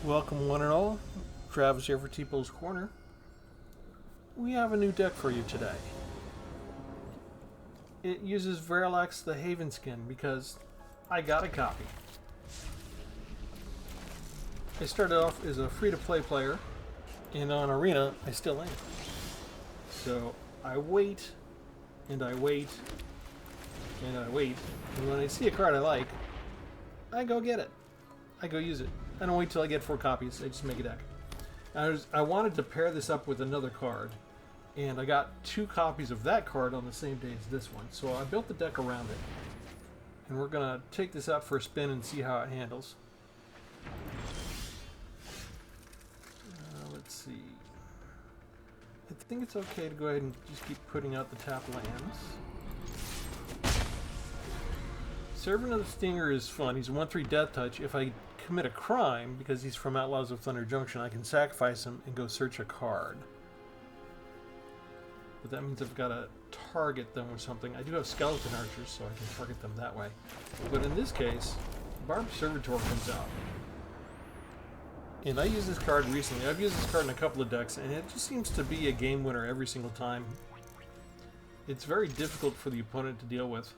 Welcome one and all. Travis here for Tpull's Corner. We have a new deck for you today. It uses Verilax the Haven skin because I got a copy. I started off as a free-to-play player, and on Arena I still am. So I wait, and I wait, and I wait, and when I see a card I like, I go get it. I go use it. I don't wait till I get 4 copies. I just make a deck. I wanted to pair this up with another card, and I got 2 copies of that card on the same day as this one. So I built the deck around it, and we're gonna take this out for a spin and see how it handles. Let's see. I think it's okay to go ahead and just keep putting out the tap lands. Servant of the Stinger is fun. He's a 1/3 death touch. If I commit a crime, because he's from Outlaws of Thunder Junction, I can sacrifice him and go search a card. But that means I've got to target them with something. I do have skeleton archers, so I can target them that way. But in this case, Barbed Servitor comes out. And I used this card recently. I've used this card in a couple of decks, and it just seems to be a game winner every single time. It's very difficult for the opponent to deal with.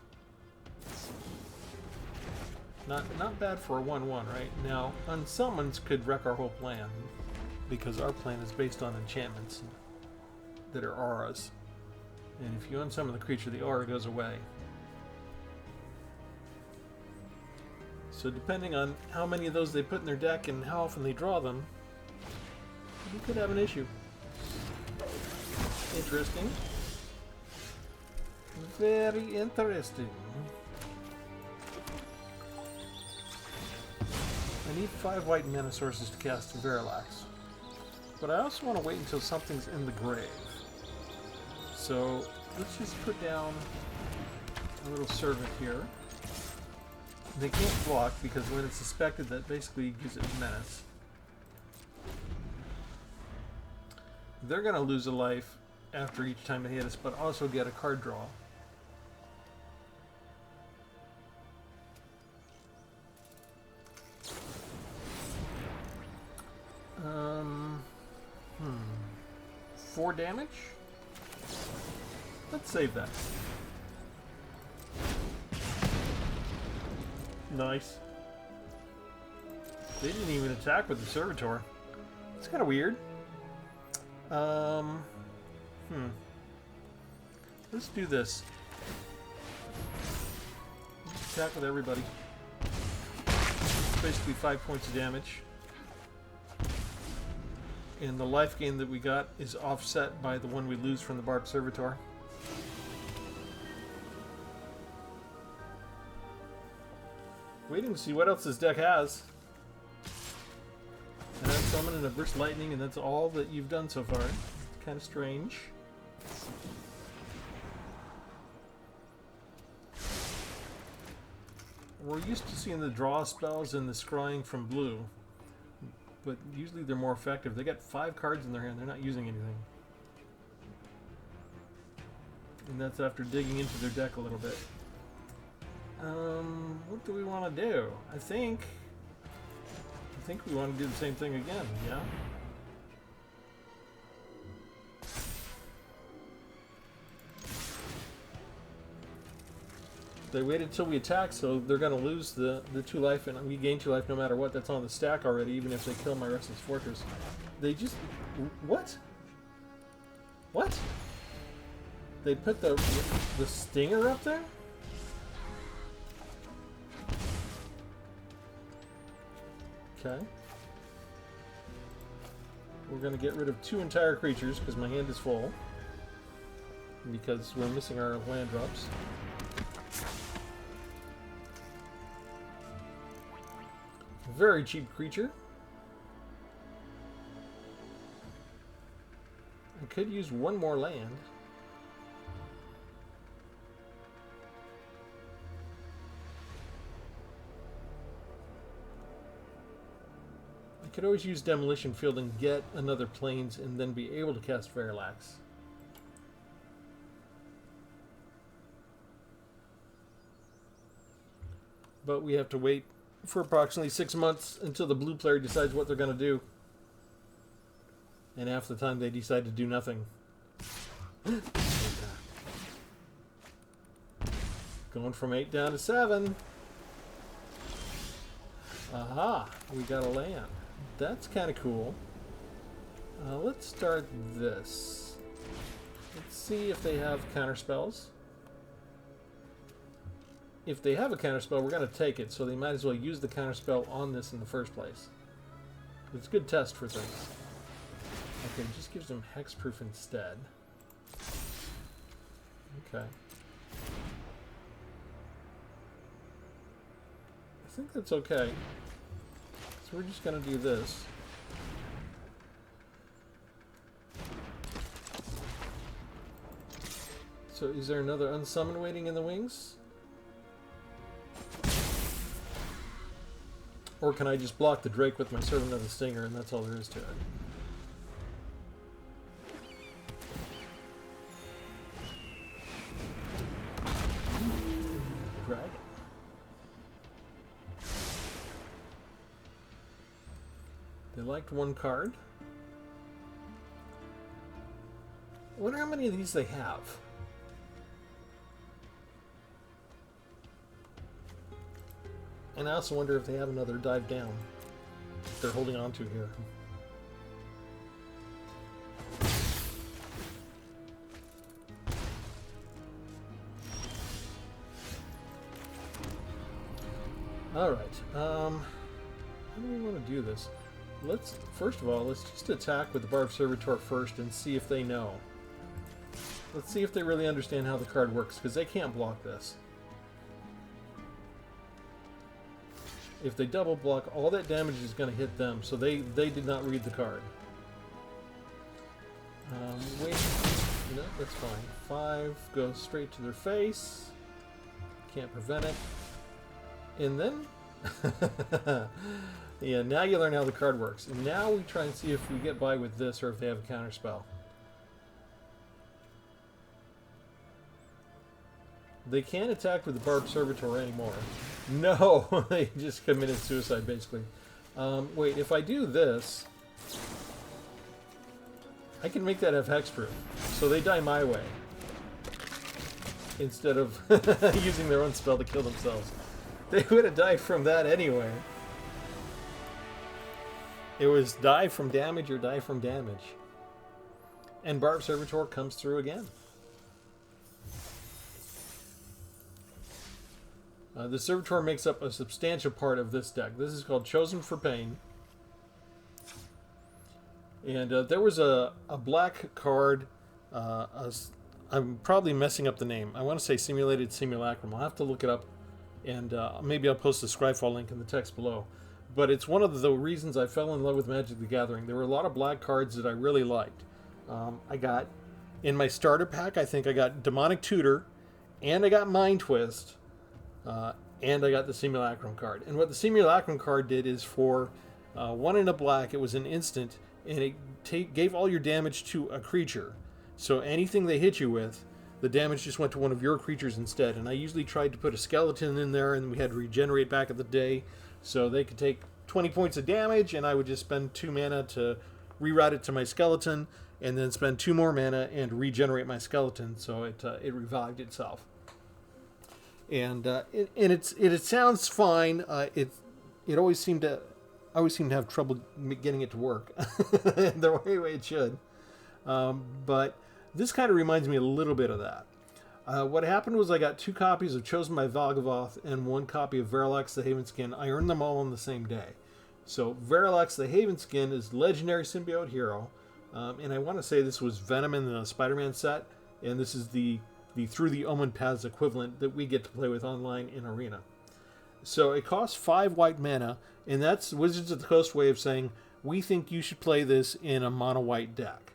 Not bad for a 1/1, right? Now, unsummons could wreck our whole plan, because our plan is based on enchantments that are auras. And if you unsummon the creature, the aura goes away. So depending on how many of those they put in their deck and how often they draw them, you could have an issue. Interesting. Very interesting. I need 5 white mana sources to cast Verilax. But I also want to wait until something's in the grave. So let's just put down a little servant here. They can't block because when it's suspected, that basically gives it menace. They're going to lose a life after each time they hit us, but also get a card draw. Um, 4 damage? Let's save that. Nice. They didn't even attack with the Servitor. It's kind of weird. Let's do this. Let's attack with everybody. It's basically 5 points of damage. And the life gain that we got is offset by the one we lose from the Barbed Servitor. Waiting to see what else this deck has. And I'm summoning a Burst Lightning, and that's all that you've done so far. It's kind of strange. We're used to seeing the draw spells and the scrying from blue, but usually they're more effective. They got 5 cards in their hand, they're not using anything. And that's after digging into their deck a little bit. What do we want to do? I think we want to do the same thing again, yeah? They waited till we attack, so they're going to lose the 2 life, and we gain 2 life no matter what. That's on the stack already, even if they kill my Restless Fortress. They just... What? What? They put the Stinger up there? Okay. We're going to get rid of 2 entire creatures, because my hand is full. Because we're missing our land drops. Very cheap creature. I could use 1 more land. I could always use Demolition Field and get another Plains and then be able to cast Verilax. But we have to wait for approximately 6 months until the blue player decides what they're going to do. And half the time they decide to do nothing. Going from 8 down to 7. Aha, we got a land. That's kind of cool. Let's start this. Let's see if they have counter spells. If they have a counterspell, we're going to take it, so they might as well use the counterspell on this in the first place. It's a good test for things. Okay, it just gives them hexproof instead. Okay. I think that's okay. So we're just going to do this. So is there another unsummon waiting in the wings? Or can I just block the Drake with my Servant of the Stinger, and that's all there is to it? Dragon. They liked one card. I wonder how many of these they have. And I also wonder if they have another dive down they're holding on to here. Alright, how do we want to do this? First of all, let's just attack with the Barbed Servitor first and see if they know. Let's see if they really understand how the card works, because they can't block this. If they double block, all that damage is going to hit them, so they did not read the card. Wait, no, that's fine. 5 goes straight to their face. Can't prevent it. And then, yeah, now you learn how the card works. And now we try and see if we get by with this or if they have a counter spell. They can't attack with the Barbed Servitor anymore. No, they just committed suicide, basically. Wait, if I do this, I can make that have hexproof. So they die my way. Instead of using their own spell to kill themselves. They would have died from that anyway. It was die from damage or die from damage. And Barbed Servitor comes through again. The Servitor makes up a substantial part of this deck. This is called Chosen for Pain. And there was a black card. I'm probably messing up the name. I want to say Simulated Simulacrum. I'll have to look it up. And maybe I'll post a Scryfall link in the text below. But it's one of the reasons I fell in love with Magic the Gathering. There were a lot of black cards that I really liked. I got, in my starter pack, I think I got Demonic Tutor. And I got Mind Twist. And I got the Simulacrum card. And what the Simulacrum card did is for 1 in a black, it was an instant, and it gave all your damage to a creature. So anything they hit you with, the damage just went to one of your creatures instead. And I usually tried to put a skeleton in there, and we had to regenerate back at the day. So they could take 20 points of damage, and I would just spend 2 mana to reroute it to my skeleton, and then spend 2 more mana and regenerate my skeleton, so it revived itself. And it sounds fine. It always seemed to have trouble getting it to work the way it should. But this kind of reminds me a little bit of that. What happened was I got 2 copies of Chosen by Valgavoth and 1 copy of Verilax the Havenskin. I earned them all on the same day. So Verilax the Havenskin is Legendary Symbiote Hero. And I want to say this was Venom in the Spider-Man set. And this is the Through the Omen Paths equivalent that we get to play with online in Arena. So it costs 5 white mana, and that's Wizards of the Coast way of saying, we think you should play this in a mono-white deck.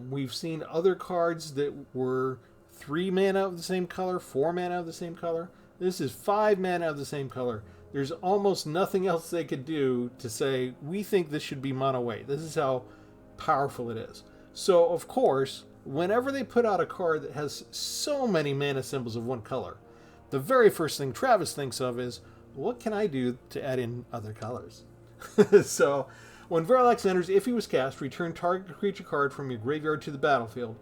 We've seen other cards that were 3 mana of the same color, 4 mana of the same color. This is 5 mana of the same color. There's almost nothing else they could do to say, we think this should be mono-white. This is how powerful it is. So, of course, whenever they put out a card that has so many mana symbols of one color, the very first thing Travis thinks of is, what can I do to add in other colors? So, when Verlax enters, if he was cast, return target creature card from your graveyard to the battlefield.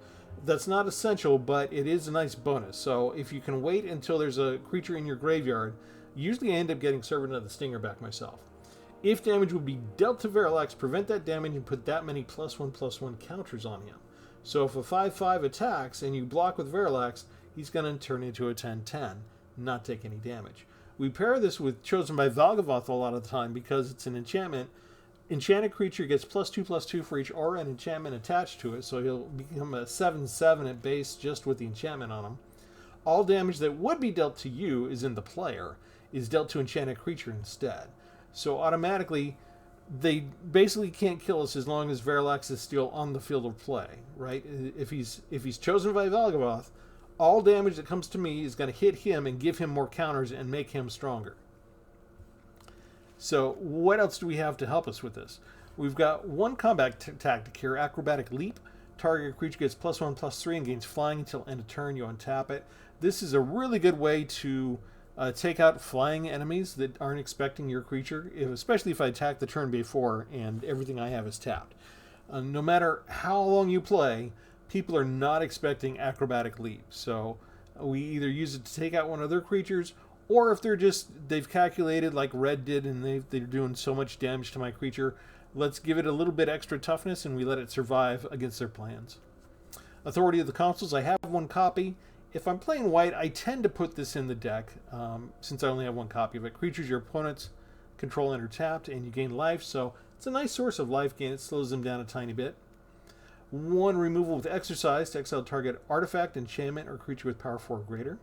That's not essential, but it is a nice bonus. So, if you can wait until there's a creature in your graveyard, usually I end up getting Servant of the Stinger back myself. If damage would be dealt to Verlax, prevent that damage and put that many +1/+1 counters on him. So if a 5/5 attacks and you block with Verlax, he's going to turn into a 10/10, not take any damage. We pair this with Chosen by Valgavoth a lot of the time because it's an enchantment. Enchanted creature gets +2/+2 for each aura and enchantment attached to it, so he'll become a 7/7 at base just with the enchantment on him. All damage that would be dealt to you is in the player, is dealt to enchanted creature instead. So automatically, they basically can't kill us as long as Verlax is still on the field of play, right? If he's chosen by Valgavoth, all damage that comes to me is going to hit him and give him more counters and make him stronger. So what else do we have to help us with this? We've got one combat tactic here, Acrobatic Leap. Target creature gets +1/+3 and gains flying until end of turn. You untap it. This is a really good way to take out flying enemies that aren't expecting your creature, especially if I attack the turn before and everything I have is tapped. No matter how long you play, people are not expecting Acrobatic Leap. So we either use it to take out one of their creatures, or if they've calculated like Red did and they're doing so much damage to my creature, let's give it a little bit extra toughness and we let it survive against their plans. Authority of the Consuls, I have one copy. If I'm playing white, I tend to put this in the deck since I only have one copy of it. Creatures your opponents control enter tapped and you gain life, so it's a nice source of life gain. It slows them down a tiny bit. One removal with Exercise to exile target artifact, enchantment, or creature with power 4 or greater.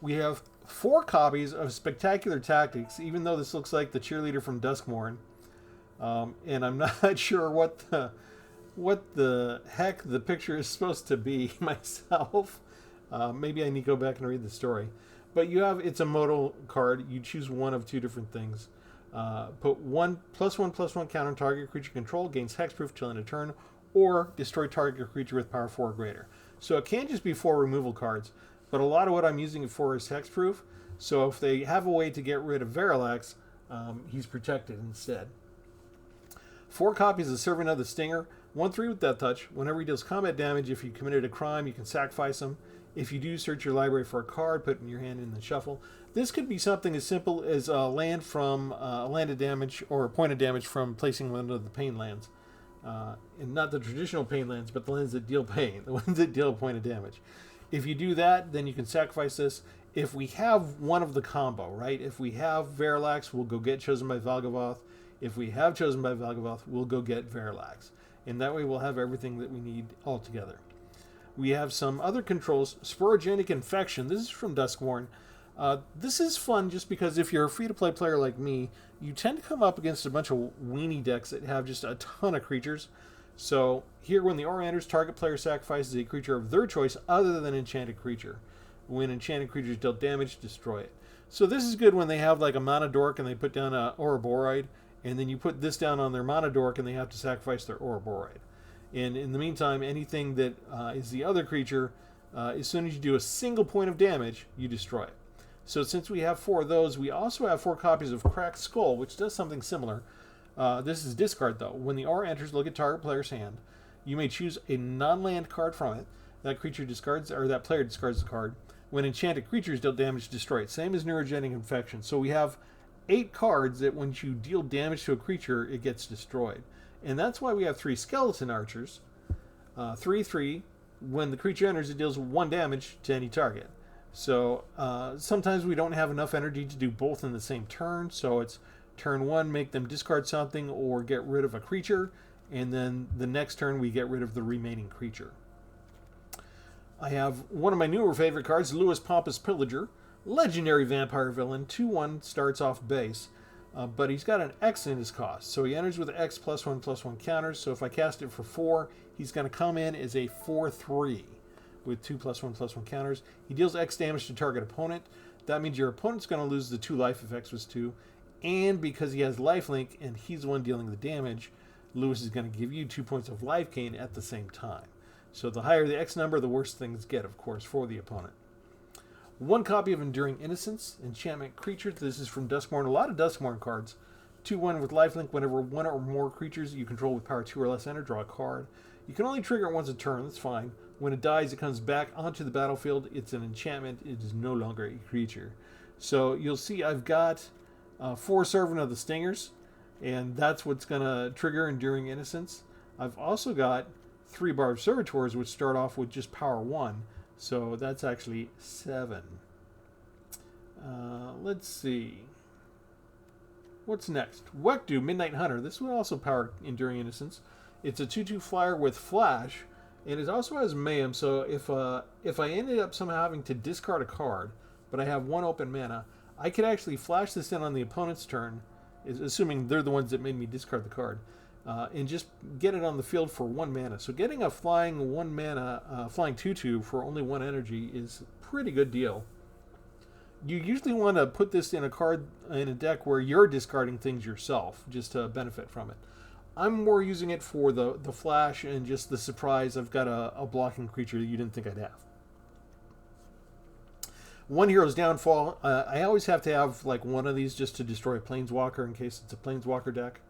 We have 4 copies of Spectacular Tactics, even though this looks like the cheerleader from Duskmourn. And I'm not sure what the heck the picture is supposed to be myself. Maybe I need to go back and read the story. But it's a modal card. You choose one of 2 different things. Put one +1/+1 counter on target creature control, gains hexproof till end of turn, or destroy target creature with power 4 or greater. So it can't just be 4 removal cards, but a lot of what I'm using it for is hexproof. So if they have a way to get rid of Verlax, he's protected instead. 4 copies of Servant of the Stinger. 1/3 with Death Touch. Whenever he deals combat damage, if you committed a crime, you can sacrifice him. If you do, search your library for a card, put it in your hand in the shuffle. This could be something as simple as a land from landed damage or a point of damage from placing one of the pain lands. And not the traditional pain lands, but the lands that deal pain, the ones that deal a point of damage. If you do that, then you can sacrifice this. If we have one of the combo, right? If we have Verlax, we'll go get Chosen by Valgavoth. If we have Chosen by Valgavoth, we'll go get Verlax. And that way we'll have everything that we need all together. We have some other controls. Sporogenic Infection. This is from Duskmourn. This is fun just because if you're a free-to-play player like me, you tend to come up against a bunch of weenie decks that have just a ton of creatures. So here, when the aura enters, target player sacrifices a creature of their choice other than enchanted creature. When enchanted creatures dealt damage, destroy it. So this is good when they have like a mana dork and they put down a Ouroboros, and then you put this down on their mana dork and they have to sacrifice their Ouroboros. And in the meantime, anything that is the other creature, as soon as you do a single point of damage, you destroy it. So since we have 4 of those, we also have 4 copies of Cracked Skull, which does something similar. This is discard, though. When the aura enters, look at target player's hand. You may choose a non-land card from it. That creature discards, or that player discards the card. When enchanted creatures deal damage, destroy it. Same as Neurogenic Infection. So we have 8 cards that when you deal damage to a creature, it gets destroyed. And that's why we have 3 Skeleton Archers. 3/3. When the creature enters, it deals 1 damage to any target. So sometimes we don't have enough energy to do both in the same turn. So it's turn 1, make them discard something or get rid of a creature. And then the next turn, we get rid of the remaining creature. I have one of my newer favorite cards, Lewis Pompous Pillager. Legendary vampire villain. 2/1 starts off base. But he's got an X in his cost. So he enters with X +1/+1 counters. So if I cast it for 4, he's going to come in as a 4/3 with 2 +1/+1 counters. He deals X damage to target opponent. That means your opponent's going to lose the 2 life if X was 2. And because he has lifelink and he's the one dealing the damage, Lewis is going to give you 2 points of life gain at the same time. So the higher the X number, the worse things get, of course, for the opponent. 1 copy of Enduring Innocence, enchantment creature. This is from Duskmourn. A lot of Duskmourn cards. 2/1 with lifelink. Whenever one or more creatures you control with power 2 or less enter, draw a card. You can only trigger it once a turn. That's fine. When it dies, it comes back onto the battlefield. It's an enchantment. It is no longer a creature. So you'll see I've got 4 Servant of the Stingers, and that's what's going to trigger Enduring Innocence. I've also got 3 Barbed Servitors, which start off with just power 1. So that's actually 7. Let's see. What's next? Wekdu, Midnight Hunter. This will also power Enduring Innocence. It's a 2/2 flyer with flash, and it also has mayhem. So if I ended up somehow having to discard a card, but I have 1 open mana, I could actually flash this in on the opponent's turn, assuming they're the ones that made me discard the card, and just get it on the field for 1 mana. So getting a flying 1 mana, flying 2/2 for only 1 energy is a pretty good deal. You usually want to put this in a deck where you're discarding things yourself, just to benefit from it. I'm more using it for the flash and just the surprise. I've got a blocking creature that you didn't think I'd have. 1 Hero's Downfall. I always have to have like 1 of these just to destroy a Planeswalker in case it's a Planeswalker deck.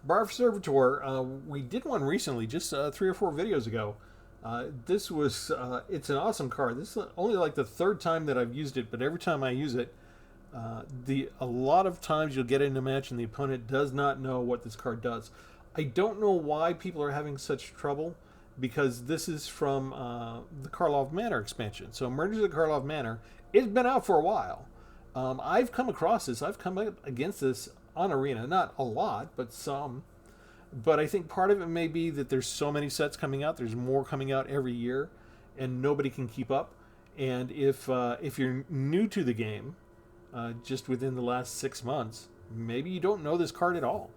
Barbed Servitor. We did one recently, just 3 or 4 videos ago. This was, it's an awesome card. This is only like the 3rd time that I've used it, but every time I use it, a lot of times you'll get in a match and the opponent does not know what this card does. I don't know why people are having such trouble, because this is from the Karlov Manor expansion. So Murders at Karlov Manor, it's been out for a while. I've come across this. I've come against this on Arena. Not a lot, but some. But I think part of it may be that there's so many sets coming out. There's more coming out every year, and nobody can keep up. And if you're new to the game, just within the last 6 months, maybe you don't know this card at all,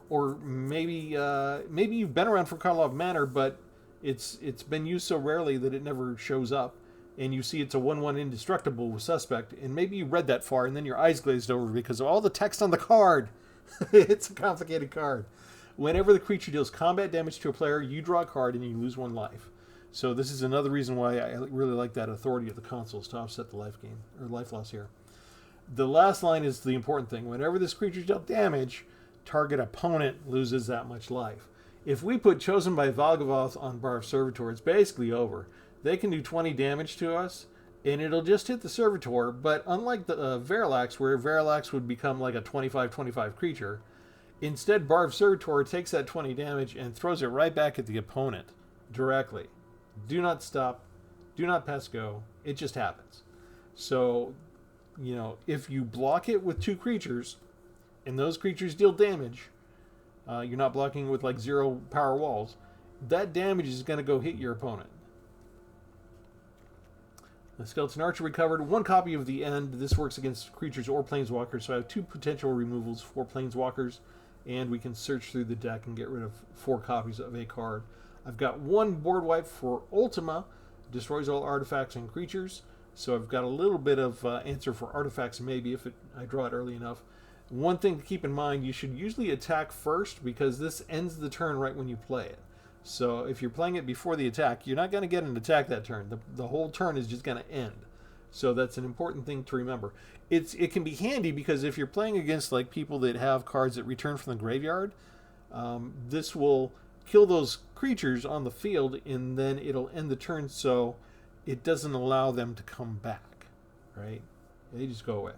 or maybe you've been around for Karlov Manor, but it's been used so rarely that it never shows up, and you see it's a 1/1 indestructible with Suspect, and maybe you read that far, and then your eyes glazed over because of all the text on the card. It's a complicated card. Whenever the creature deals combat damage to a player, you draw a card and you lose 1 life. So this is another reason why I really like that authority of the consoles to offset the life gain, or life loss here. The last line is the important thing. Whenever this creature dealt damage, target opponent loses that much life. If we put Chosen by Valgavoth on Barbed Servitor, it's basically over. They can do 20 damage to us, and it'll just hit the Servitor, but unlike the Verilax, where Verilax would become like a 25/25 creature, instead Barbed Servitor takes that 20 damage and throws it right back at the opponent directly. Do not stop. Do not pass go. It just happens. So, you know, if you block it with 2 creatures, and those creatures deal damage, you're not blocking with like 0 power walls, that damage is going to go hit your opponent. The Skeleton Archer recovered 1 copy of the End. This works against creatures or planeswalkers, so I have 2 potential removals for planeswalkers, and we can search through the deck and get rid of 4 copies of a card. I've got 1 board wipe for Ultima, destroys all artifacts and creatures, so I've got a little bit of answer for artifacts maybe if I draw it early enough. One thing to keep in mind, you should usually attack first because this ends the turn right when you play it. So if you're playing it before the attack, you're not going to get an attack that turn. The whole turn is just going to end. So that's an important thing to remember. It can be handy because if you're playing against like people that have cards that return from the graveyard, this will kill those creatures on the field and then it'll end the turn so it doesn't allow them to come back, right? They just go away.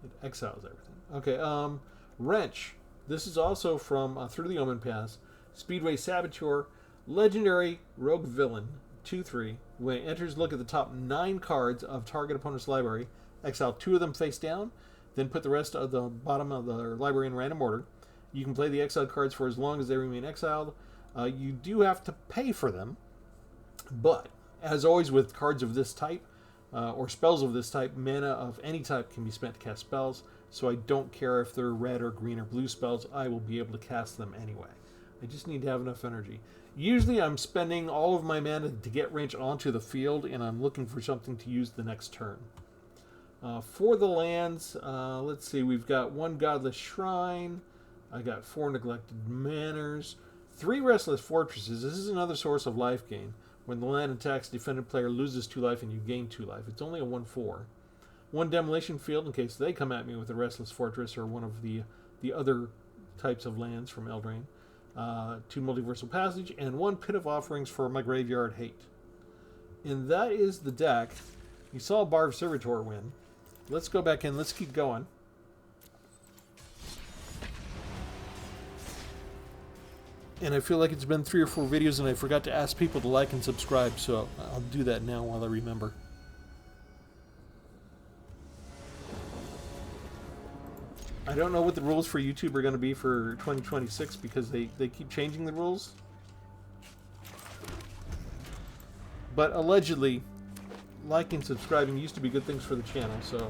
It exiles everything. Okay, Wrench. This is also from Through the Omen Pass. Speedway Saboteur, legendary rogue villain, 2/3. When it enters, look at the top 9 cards of target opponent's library. Exile 2 of them face down, then put the rest of the bottom of the library in random order. You can play the exiled cards for as long as they remain exiled. You do have to pay for them, but as always with cards of this type, or spells of this type, mana of any type can be spent to cast spells, so I don't care if they're red or green or blue spells, I will be able to cast them anyway. I just need to have enough energy. Usually I'm spending all of my mana to get Wrench onto the field, and I'm looking for something to use the next turn. For the lands, let's see, we've got 1 Godless Shrine, I got 4 Neglected Manors, 3 Restless Fortresses. This is another source of life gain. When the land attacks, defended player loses 2 life and you gain 2 life. It's only a 1/4. 1 demolition field in case they come at me with a Restless Fortress or one of the other types of lands from Eldraine. 2 Multiversal Passage, and 1 Pit of Offerings for my Graveyard Hate. And that is the deck. You saw Barbed Servitor win. Let's go back in. Let's keep going. And I feel like it's been 3 or 4 videos and I forgot to ask people to like and subscribe, so I'll do that now while I remember. I don't know what the rules for YouTube are going to be for 2026 because they keep changing the rules. But allegedly, liking and subscribing used to be good things for the channel, so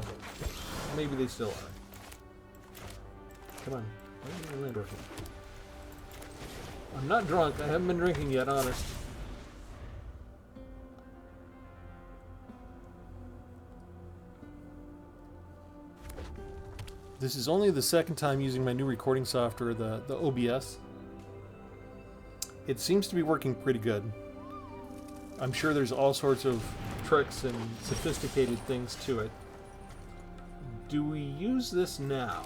maybe they still are. Come on. Why am I drinking? I'm not drunk. I haven't been drinking yet, honest. This is only the second time using my new recording software, the OBS. It seems to be working pretty good. I'm sure there's all sorts of tricks and sophisticated things to it. Do we use this now?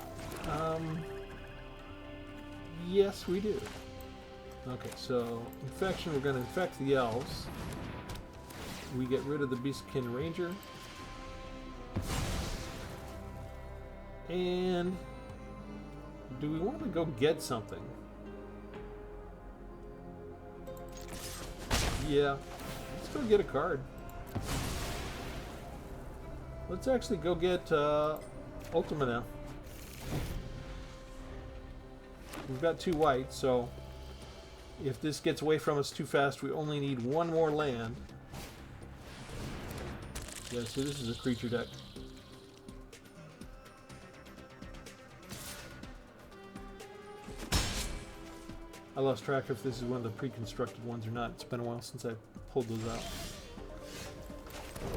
Yes, we do. Okay, so infection, we're going to infect the elves. We get rid of the Beastkin Ranger. And do we want to go get something? Yeah, let's go get a card. Let's actually go get Ultima now. We've got 2 white, so if this gets away from us too fast, we only need 1 more land. Yeah, so this is a creature deck. I lost track if this is one of the pre-constructed ones or not. It's been a while since I pulled those out.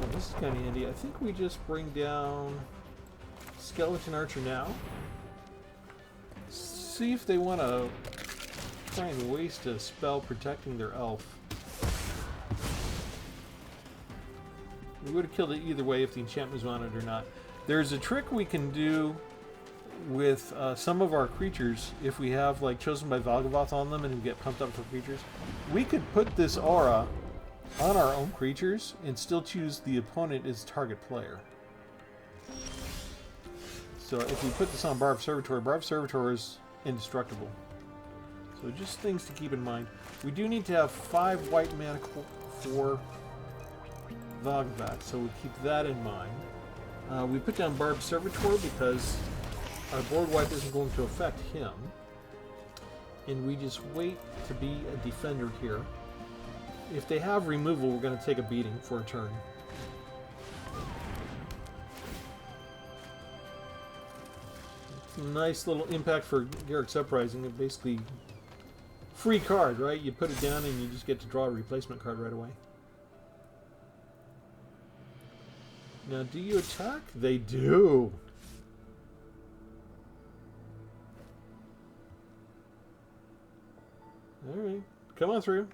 Oh, this is kind of handy. I think we just bring down Skeleton Archer now. See if they want to try and waste a spell protecting their elf. We would have killed it either way if the enchantment was on it or not. There's a trick we can do with some of our creatures. If we have like Chosen by Valgavoth on them and we get pumped up for creatures, we could put this aura on our own creatures and still choose the opponent as target player. So if we put this on Barbed Servitor is indestructible. So just things to keep in mind. We do need to have 5 white mana for Valgavoth, so we keep that in mind. We put down Barbed Servitor because our board wipe isn't going to affect him. And we just wait to be a defender here. If they have removal, we're going to take a beating for a turn. Nice little impact for Garrick's Uprising. It basically free card, right? You put it down and you just get to draw a replacement card right away. Now, do you attack? They do. Alright, come on through.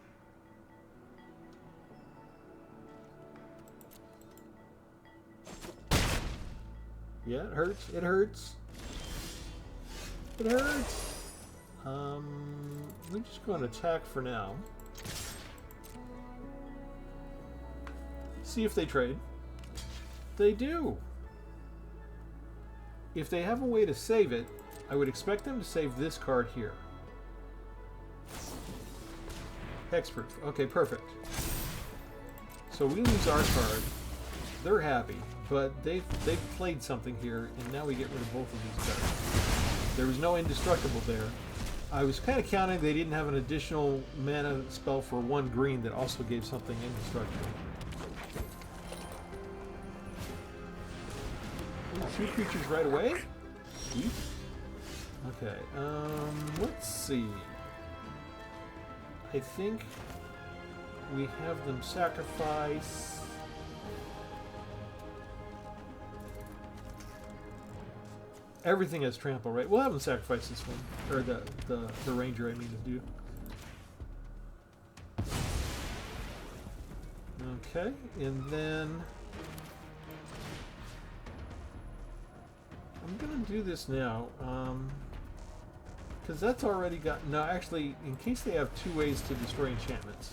Yeah, it hurts. It hurts. It hurts. We're just going to attack for now. See if they trade. They do. If they have a way to save it, I would expect them to save this card here. Hexproof. Okay, perfect. So we lose our card. They're happy, but they've played something here, and now we get rid of both of these cards. There was no indestructible there. I was kind of counting they didn't have an additional mana spell for 1 green that also gave something indestructible. Ooh, 2 creatures right away? Sweet. Okay, let's see. I think we have them sacrifice. Everything has trample, right? We'll have them sacrifice this one, or the ranger. I mean to do. Okay, and then I'm gonna do this now, because that's already got. No, actually, in case they have 2 ways to destroy enchantments,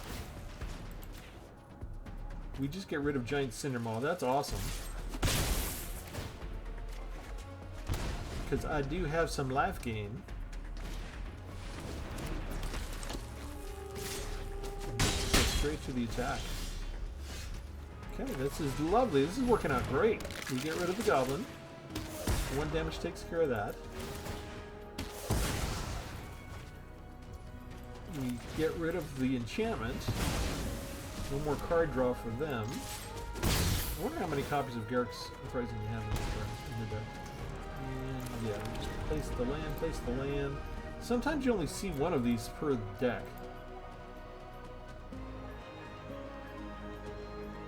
we just get rid of Giant Cinder Maw. That's awesome, because I do have some life gain. Let's go straight to the attack. Okay, this is lovely. This is working out great. We get rid of the goblin. 1 damage takes care of that. We get rid of the enchantment. No more card draw for them. I wonder how many copies of Garrick's Uprising you have in the deck. And yeah, we just place the land. Sometimes you only see 1 of these per deck.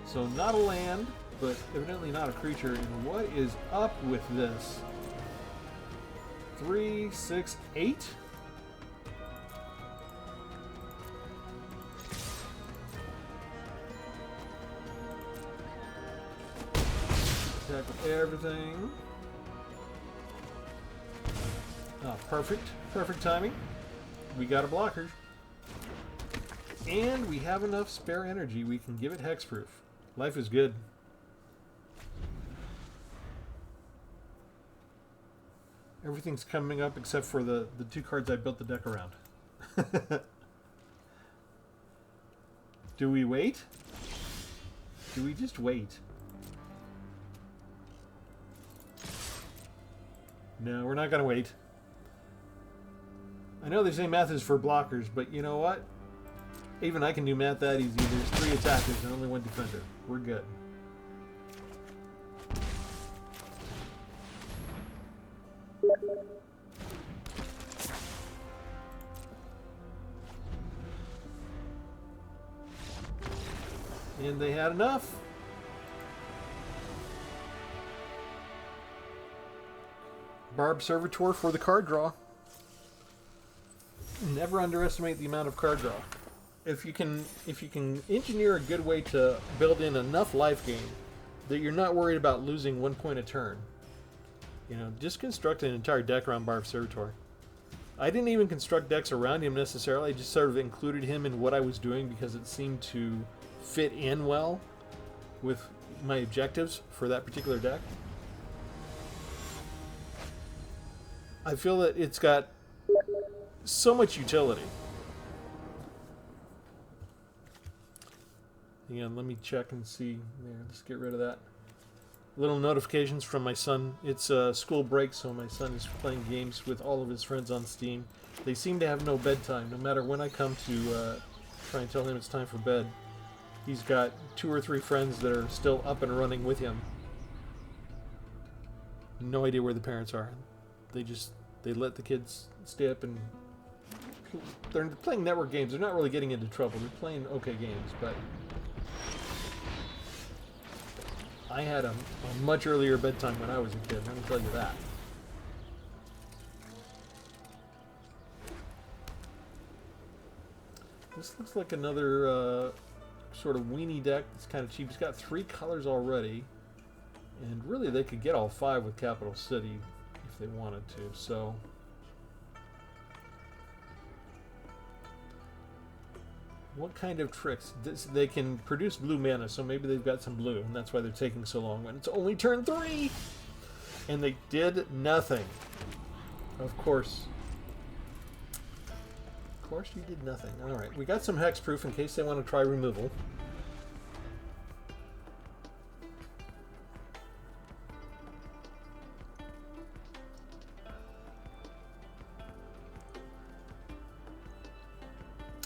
So not a land, but evidently not a creature. And what is up with this? 3, 6, 8? Attack with everything. Oh, perfect. Perfect timing. We got a blocker. And we have enough spare energy. We can give it hexproof. Life is good. Everything's coming up except for the 2 cards I built the deck around. Do we wait? Do we just wait? No, we're not going to wait. I know they say math is for blockers, but you know what? Even I can do math that easy. There's 3 attackers and only 1 defender. We're good. And they had enough. Barbed Servitor for the card draw. Never underestimate the amount of card draw. If you can engineer a good way to build in enough life gain that you're not worried about losing 1 point a turn, you know, just construct an entire deck around Barbed Servitor. I didn't even construct decks around him necessarily. I just sort of included him in what I was doing because it seemed to fit in well with my objectives for that particular deck. I feel that it's got so much utility. Hang on, let me check and see. There, let's get rid of that. Little notifications from my son. It's school break, so my son is playing games with all of his friends on Steam. They seem to have no bedtime. No matter when I come to try and tell him it's time for bed, he's got 2 or 3 friends that are still up and running with him. No idea where the parents are. They let the kids stay up and they're playing network games. They're not really getting into trouble. They're playing okay games, but I had a much earlier bedtime when I was a kid, let me tell you that. This looks like another sort of weenie deck. It's kind of cheap. It's got 3 colors already, and really they could get all 5 with Capital City if they wanted to. So what kind of tricks? They can produce blue mana, so maybe they've got some blue, and that's why they're taking so long when it's only turn 3! And they did nothing. Of course. Of course you did nothing. Alright, we got some hexproof in case they want to try removal.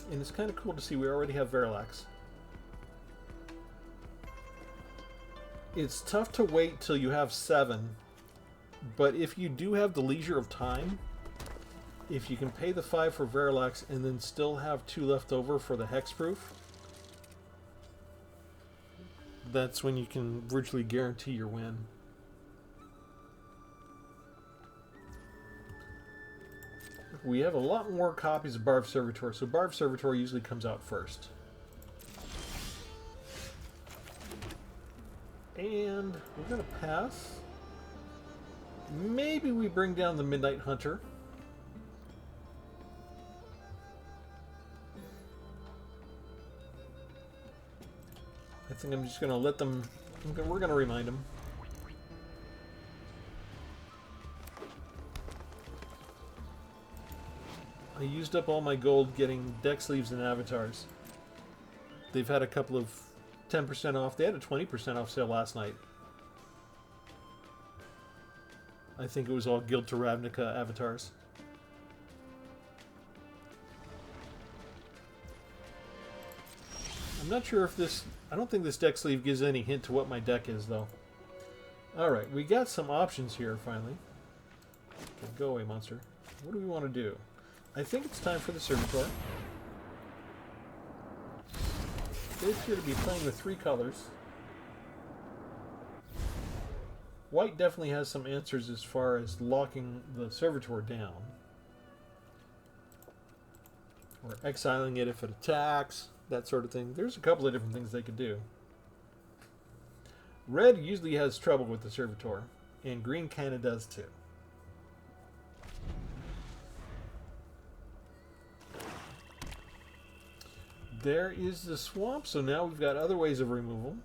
And it's kind of cool to see we already have Verlax. It's tough to wait till you have 7, but if you do have the leisure of time, if you can pay the 5 for Verlax and then still have 2 left over for the hexproof, that's when you can virtually guarantee your win. We have a lot more copies of Barbed Servitor, so Barbed Servitor usually comes out first. And we're going to pass. Maybe we bring down the Midnight Hunter. I think I'm just going to let them... we're going to remind them. I used up all my gold getting deck sleeves and avatars. They've had a couple of 10% off. They had a 20% off sale last night. I think it was all Guild to Ravnica avatars. I'm not sure if this... I don't think this deck sleeve gives any hint to what my deck is, though. Alright, we got some options here, finally. Okay, go away, monster. What do we want to do? I think it's time for the Servitor. They appear to be playing with 3 colors. White definitely has some answers as far as locking the Servitor down. Or exiling it if it attacks, that sort of thing. There's a couple of different things they could do. Red usually has trouble with the Servitor, and green kind of does too. There is the swamp, so now we've got other ways of removal.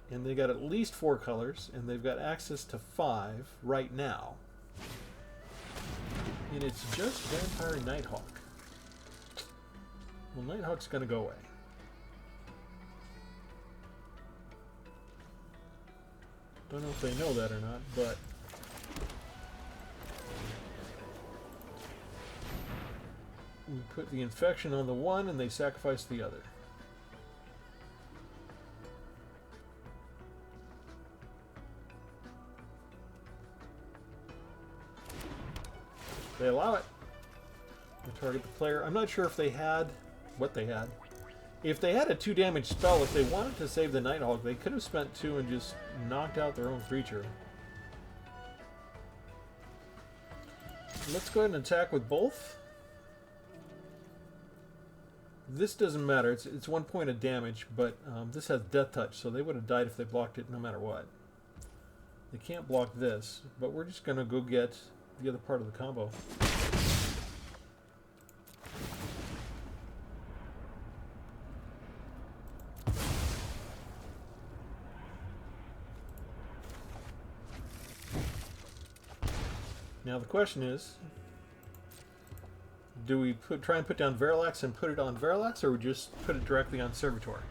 And they got at least 4 colors, and they've got access to 5 right now. And it's just Vampire Nighthawk. Well, Nighthawk's going to go away. Don't know if they know that or not, but... we put the infection on the one, and they sacrifice the other. They allow it. They target the player. I'm not sure if they had... what they had. If they had a 2 damage spell, if they wanted to save the Nighthawk, they could have spent 2 and just knocked out their own creature. Let's go ahead and attack with both. This doesn't matter. It's 1 point of damage, but this has Death Touch, so they would have died if they blocked it no matter what. They can't block this, but we're just going to go get the other part of the combo. Now the question is, do we try and put down Verilax and put it on Verilax, or we just put it directly on Servitor?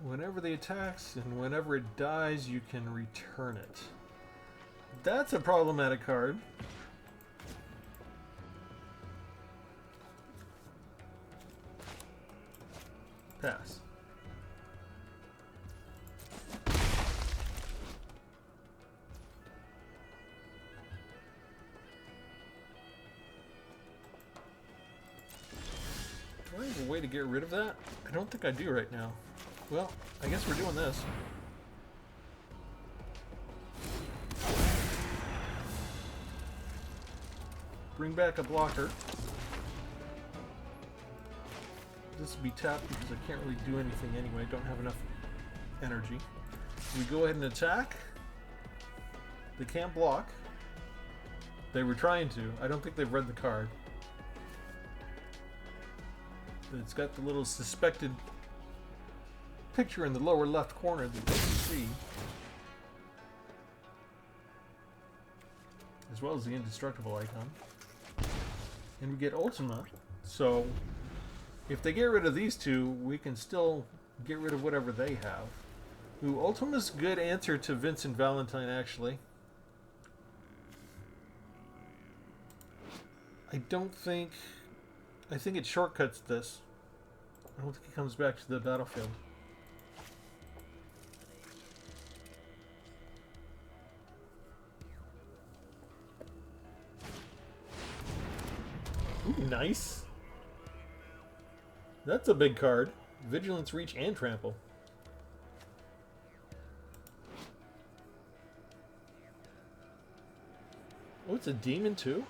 Whenever they attacks and whenever it dies, you can return it. That's a problematic card. Pass. Do I have a way to get rid of that? I don't think I do right now. Well, I guess we're doing this. Bring back a blocker. This will be tapped because I can't really do anything anyway. I don't have enough energy. We go ahead and attack. They can't block. They were trying to. I don't think they've read the card. It's got the little suspected picture in the lower left corner that you can see, as well as the indestructible icon. And we get Ultima, so if they get rid of these 2, we can still get rid of whatever they have. Ooh, Ultima's a good answer to Vincent Valentine, actually. I think it shortcuts this. I don't think it comes back to the battlefield. Ooh, nice. That's a big card. Vigilance, Reach, and Trample. Oh, it's a demon too?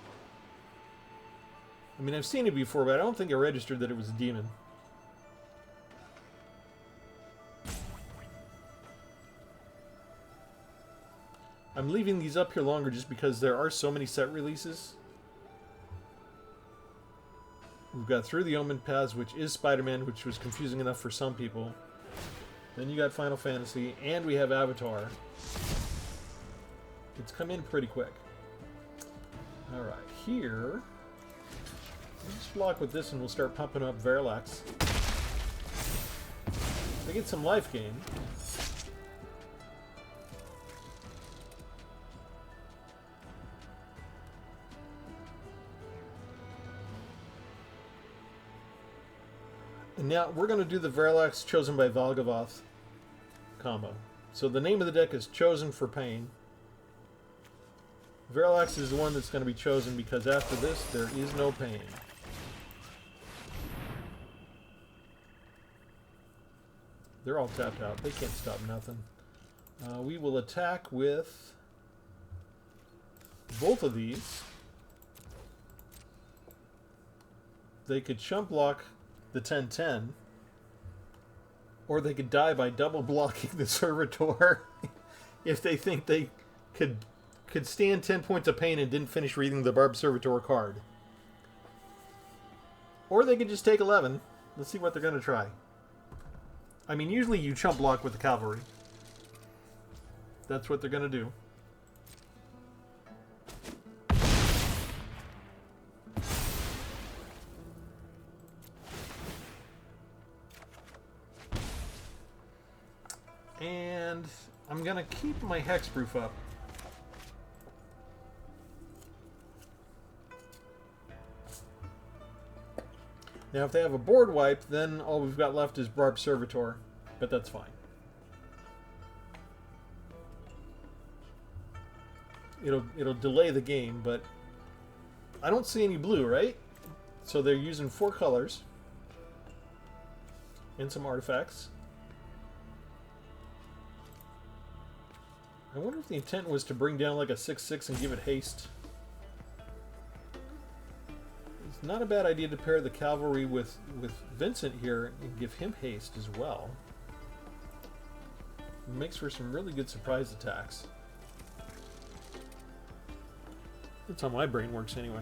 I mean, I've seen it before, but I don't think I registered that it was a demon. I'm leaving these up here longer just because there are so many set releases. We've got Through the Omen Paths, which is Spider-Man, which was confusing enough for some people. Then you got Final Fantasy, and we have Avatar. It's come in pretty quick. Alright, here... Let's block with this and we'll start pumping up Verlax. They get some life gain. And now we're going to do the Verlax chosen by Valgavoth combo. So the name of the deck is Chosen for Pain. Verlax is the one that's going to be chosen because after this there is no pain. They're all tapped out. They can't stop nothing. We will attack with both of these. They could chump block the 10-10, or they could die by double blocking the Servitor if they think they could stand 10 points of pain and didn't finish reading the Barbed Servitor card. Or they could just take 11. Let's see what they're going to try. I mean, usually you chump block with the cavalry. That's what they're going to do. And I'm going to keep my hexproof up. Now, if they have a board wipe, then all we've got left is Barbed Servitor, but that's fine. It'll delay the game, but I don't see any blue, right? So they're using 4 colors and some artifacts. I wonder if the intent was to bring down like a 6/6 and give it haste. It's not a bad idea to pair the cavalry with Vincent here and give him haste as well. It makes for some really good surprise attacks. That's how my brain works anyway.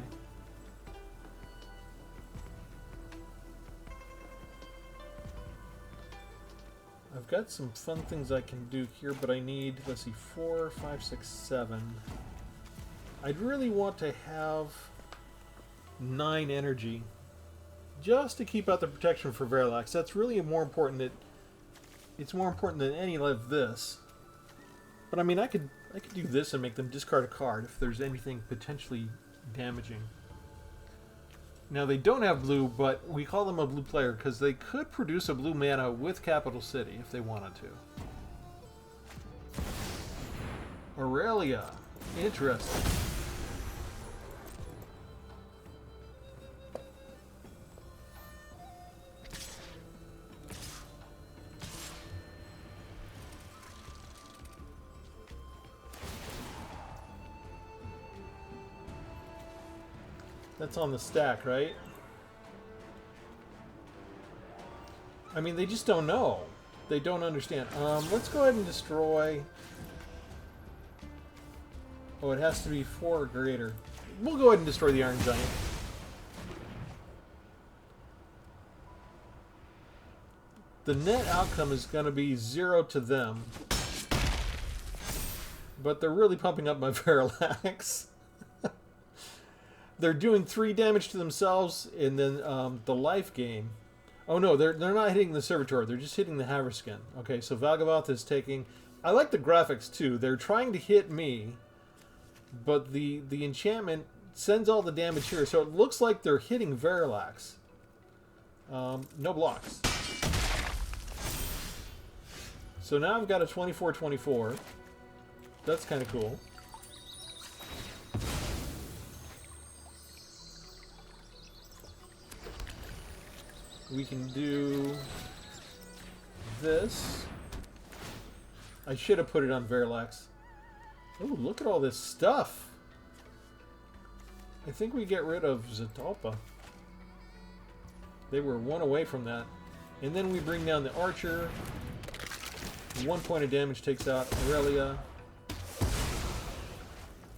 I've got some fun things I can do here, but I need, let's see, 4, 5, 6, 7. I'd really want to have 9 energy just to keep out the protection for Verlax. That's really more important. It's more important than any of this. But I mean, I could do this and make them discard a card if there's anything potentially damaging. Now they don't have blue, but we call them a blue player because they could produce a blue mana with Capital City if they wanted to. Aurelia, interesting. That's on the stack, right? I mean, they just don't know. They don't understand. Let's go ahead and destroy... Oh, it has to be 4 or greater. We'll go ahead and destroy the Iron Giant. The net outcome is going to be 0 to them. But they're really pumping up my Verlax. They're doing 3 damage to themselves, and then the life gain. Oh no, they're not hitting the Servitor. They're just hitting the Haverskin. Okay, so Valgavoth is taking... I like the graphics too. They're trying to hit me, but the enchantment sends all the damage here. So it looks like they're hitting Verlax. No blocks. So now I've got a 24/24. That's kind of cool. We can do this. I should have put it on Verlax. Oh, look at all this stuff. I think we get rid of Zatalpa. They were one away from that. And then we bring down the archer. 1 point of damage takes out Aurelia.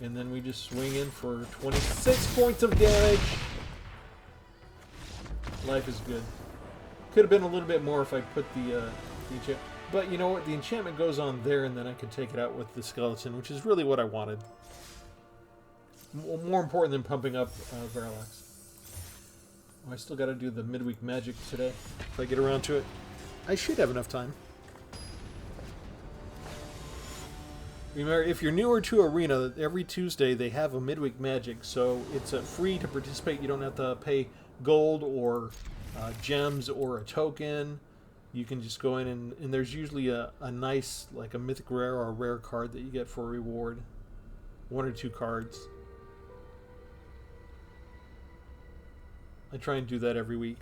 And then we just swing in for 26 points of damage. Life is good. Could have been a little bit more if I put the enchantment. But you know what? The enchantment goes on there, and then I can take it out with the skeleton, which is really what I wanted. More important than pumping up Varlax. Oh, I still got to do the midweek magic today. If I get around to it, I should have enough time. Remember, if you're newer to Arena, every Tuesday they have a midweek magic, so it's free to participate. You don't have to pay gold or gems or a token. You can just go in and there's usually a nice, like a mythic rare or a rare card that you get for a reward. 1 or 2 cards. I try and do that every week.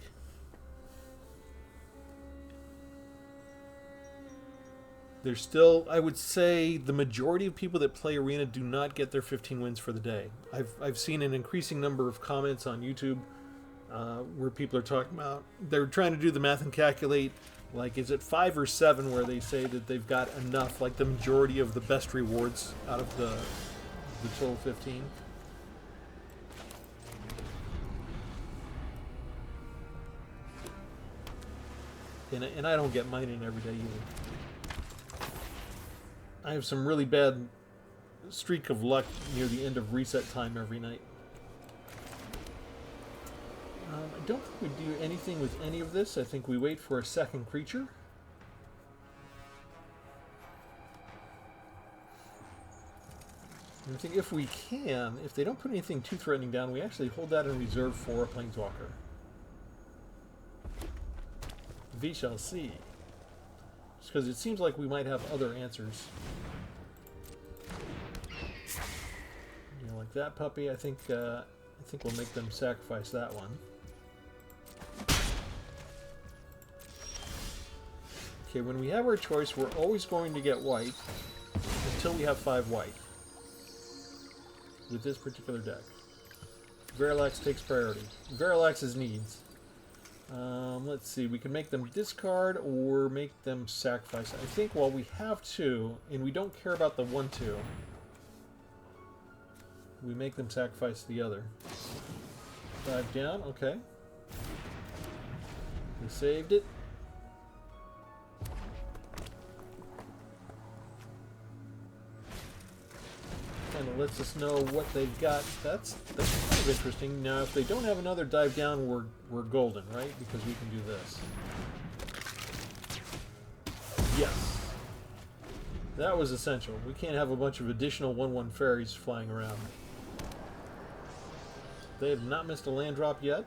There's still, I would say, the majority of people that play Arena do not get their 15 wins for the day. I've seen an increasing number of comments on YouTube where people are talking about, they're trying to do the math and calculate, like, is it 5 or 7 where they say that they've got enough, like the majority of the best rewards out of the total 15. And I don't get mine in every day either. I have some really bad streak of luck near the end of reset time every night. I don't think we do anything with any of this. I think we wait for a second creature. And I think if we can, if they don't put anything too threatening down, we actually hold that in reserve for a Planeswalker. We shall see. Just because it seems like we might have other answers. You know, like that puppy, I think we'll make them sacrifice that one. Okay, when we have our choice, we're always going to get white until we have 5 white. With this particular deck. Varlax takes priority. Varlax's needs. Let's see, we can make them discard or make them sacrifice. I think while we have 2, and we don't care about the 1-2, we make them sacrifice the other. 5 down, okay. We saved it. Kind of lets us know what they've got. That's kind of interesting. Now, if they don't have another dive down, we're golden, right? Because we can do this. Yes. That was essential. We can't have a bunch of additional 1/1 fairies flying around. They have not missed a land drop yet.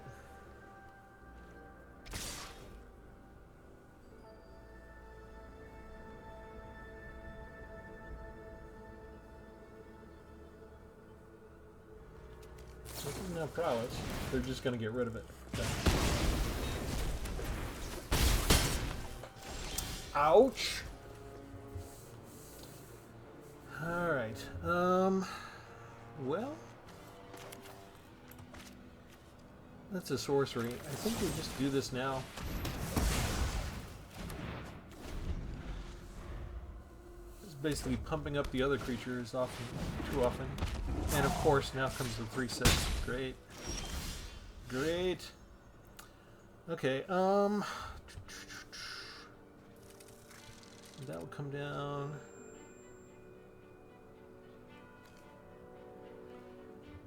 No prowess. They're just going to get rid of it. Okay. Ouch! Alright. Well... that's a sorcery. I think we just do this now. It's basically pumping up the other creatures too often. And of course, now comes the 3/6. Great. Great. Okay, that will come down.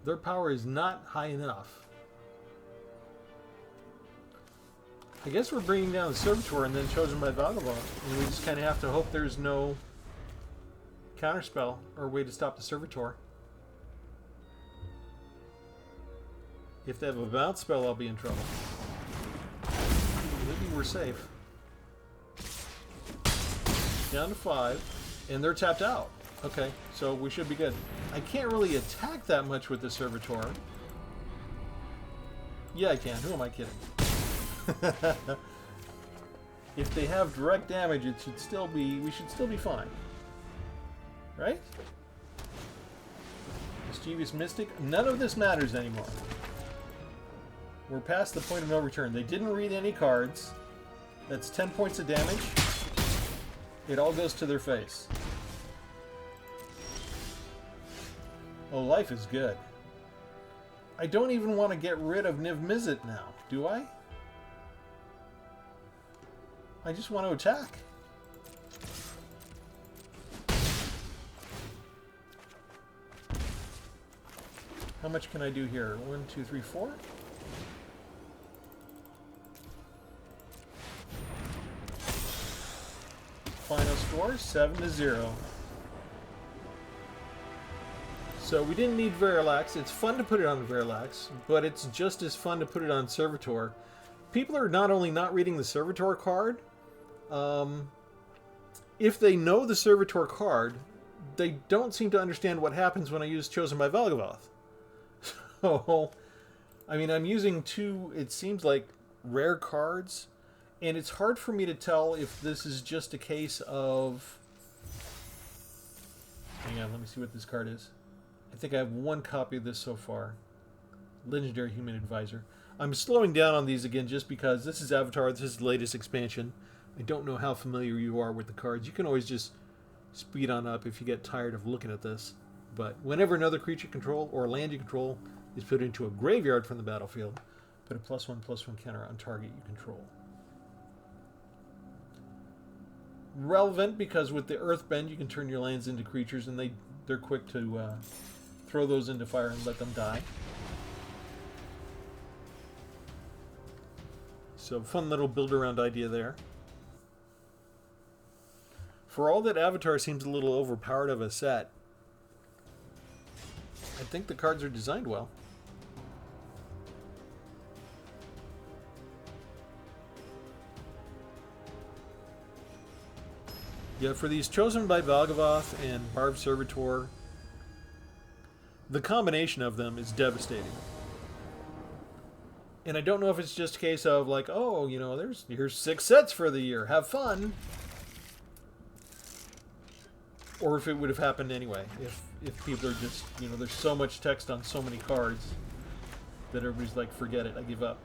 Their power is not high enough. I guess we're bringing down the Servitor and then chosen by Vagabond. And we just kind of have to hope there's no counterspell or way to stop the Servitor. If they have a bounce spell, I'll be in trouble. Maybe we're safe. Down to 5. And they're tapped out. Okay, so we should be good. I can't really attack that much with the Servitor. Yeah, I can. Who am I kidding? If they have direct damage, it should still be. We should still be fine, right? Mischievous Mystic. None of this matters anymore. We're past the point of no return. They didn't read any cards. That's 10 points of damage. It all goes to their face. Oh, life is good. I don't even want to get rid of Niv Mizzet now, do I? I just want to attack. How much can I do here? 1, 2, 3, 4? Final score, 7-0. So we didn't need Verilax. It's fun to put it on Verilax, but it's just as fun to put it on Servitor. People are not only not reading the Servitor card, if they know the Servitor card, they don't seem to understand what happens when I use Chosen by Valgavoth. So, I mean, I'm using two, it seems like, rare cards, and it's hard for me to tell if this is just a case of... Hang on, let me see what this card is. I think I have one copy of this so far. Legendary Human Advisor. I'm slowing down on these again just because this is Avatar, this is the latest expansion. I don't know how familiar you are with the cards. You can always just speed on up if you get tired of looking at this. But whenever another creature you control or land you control is put into a graveyard from the battlefield, put a +1/+1 counter on target you control. Relevant because with the Earthbend you can turn your lands into creatures and they're quick to throw those into fire and let them die. So fun little build around idea there. For all that Avatar seems a little overpowered of a set, I think the cards are designed well. Yeah, for these Chosen by Valgavoth and Barbed Servitor, the combination of them is devastating. And I don't know if it's just a case of like, oh, you know, here's 6 sets for the year, have fun. Or if it would have happened anyway, if people are just, you know, there's so much text on so many cards that everybody's like, forget it, I give up.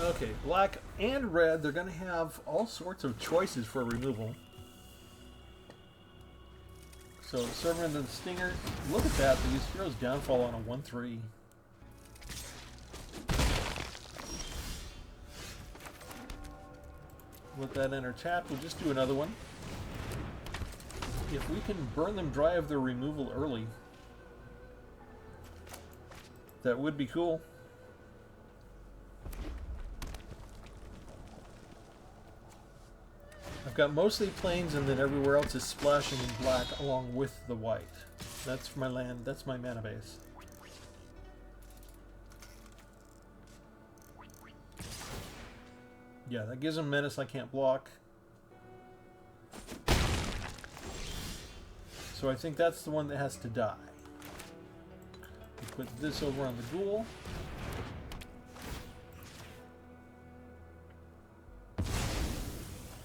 Okay, black and red, they're going to have all sorts of choices for removal. So, Servant of the Stinger, look at that, they use Hero's Downfall on a 1/3. Let that enter tap, we'll just do another one. If we can burn them dry of their removal early, that would be cool. I've got mostly plains and then everywhere else is splashing in black along with the white. That's my land, that's my mana base. Yeah, that gives them menace I can't block. So I think that's the one that has to die. We put this over on the ghoul.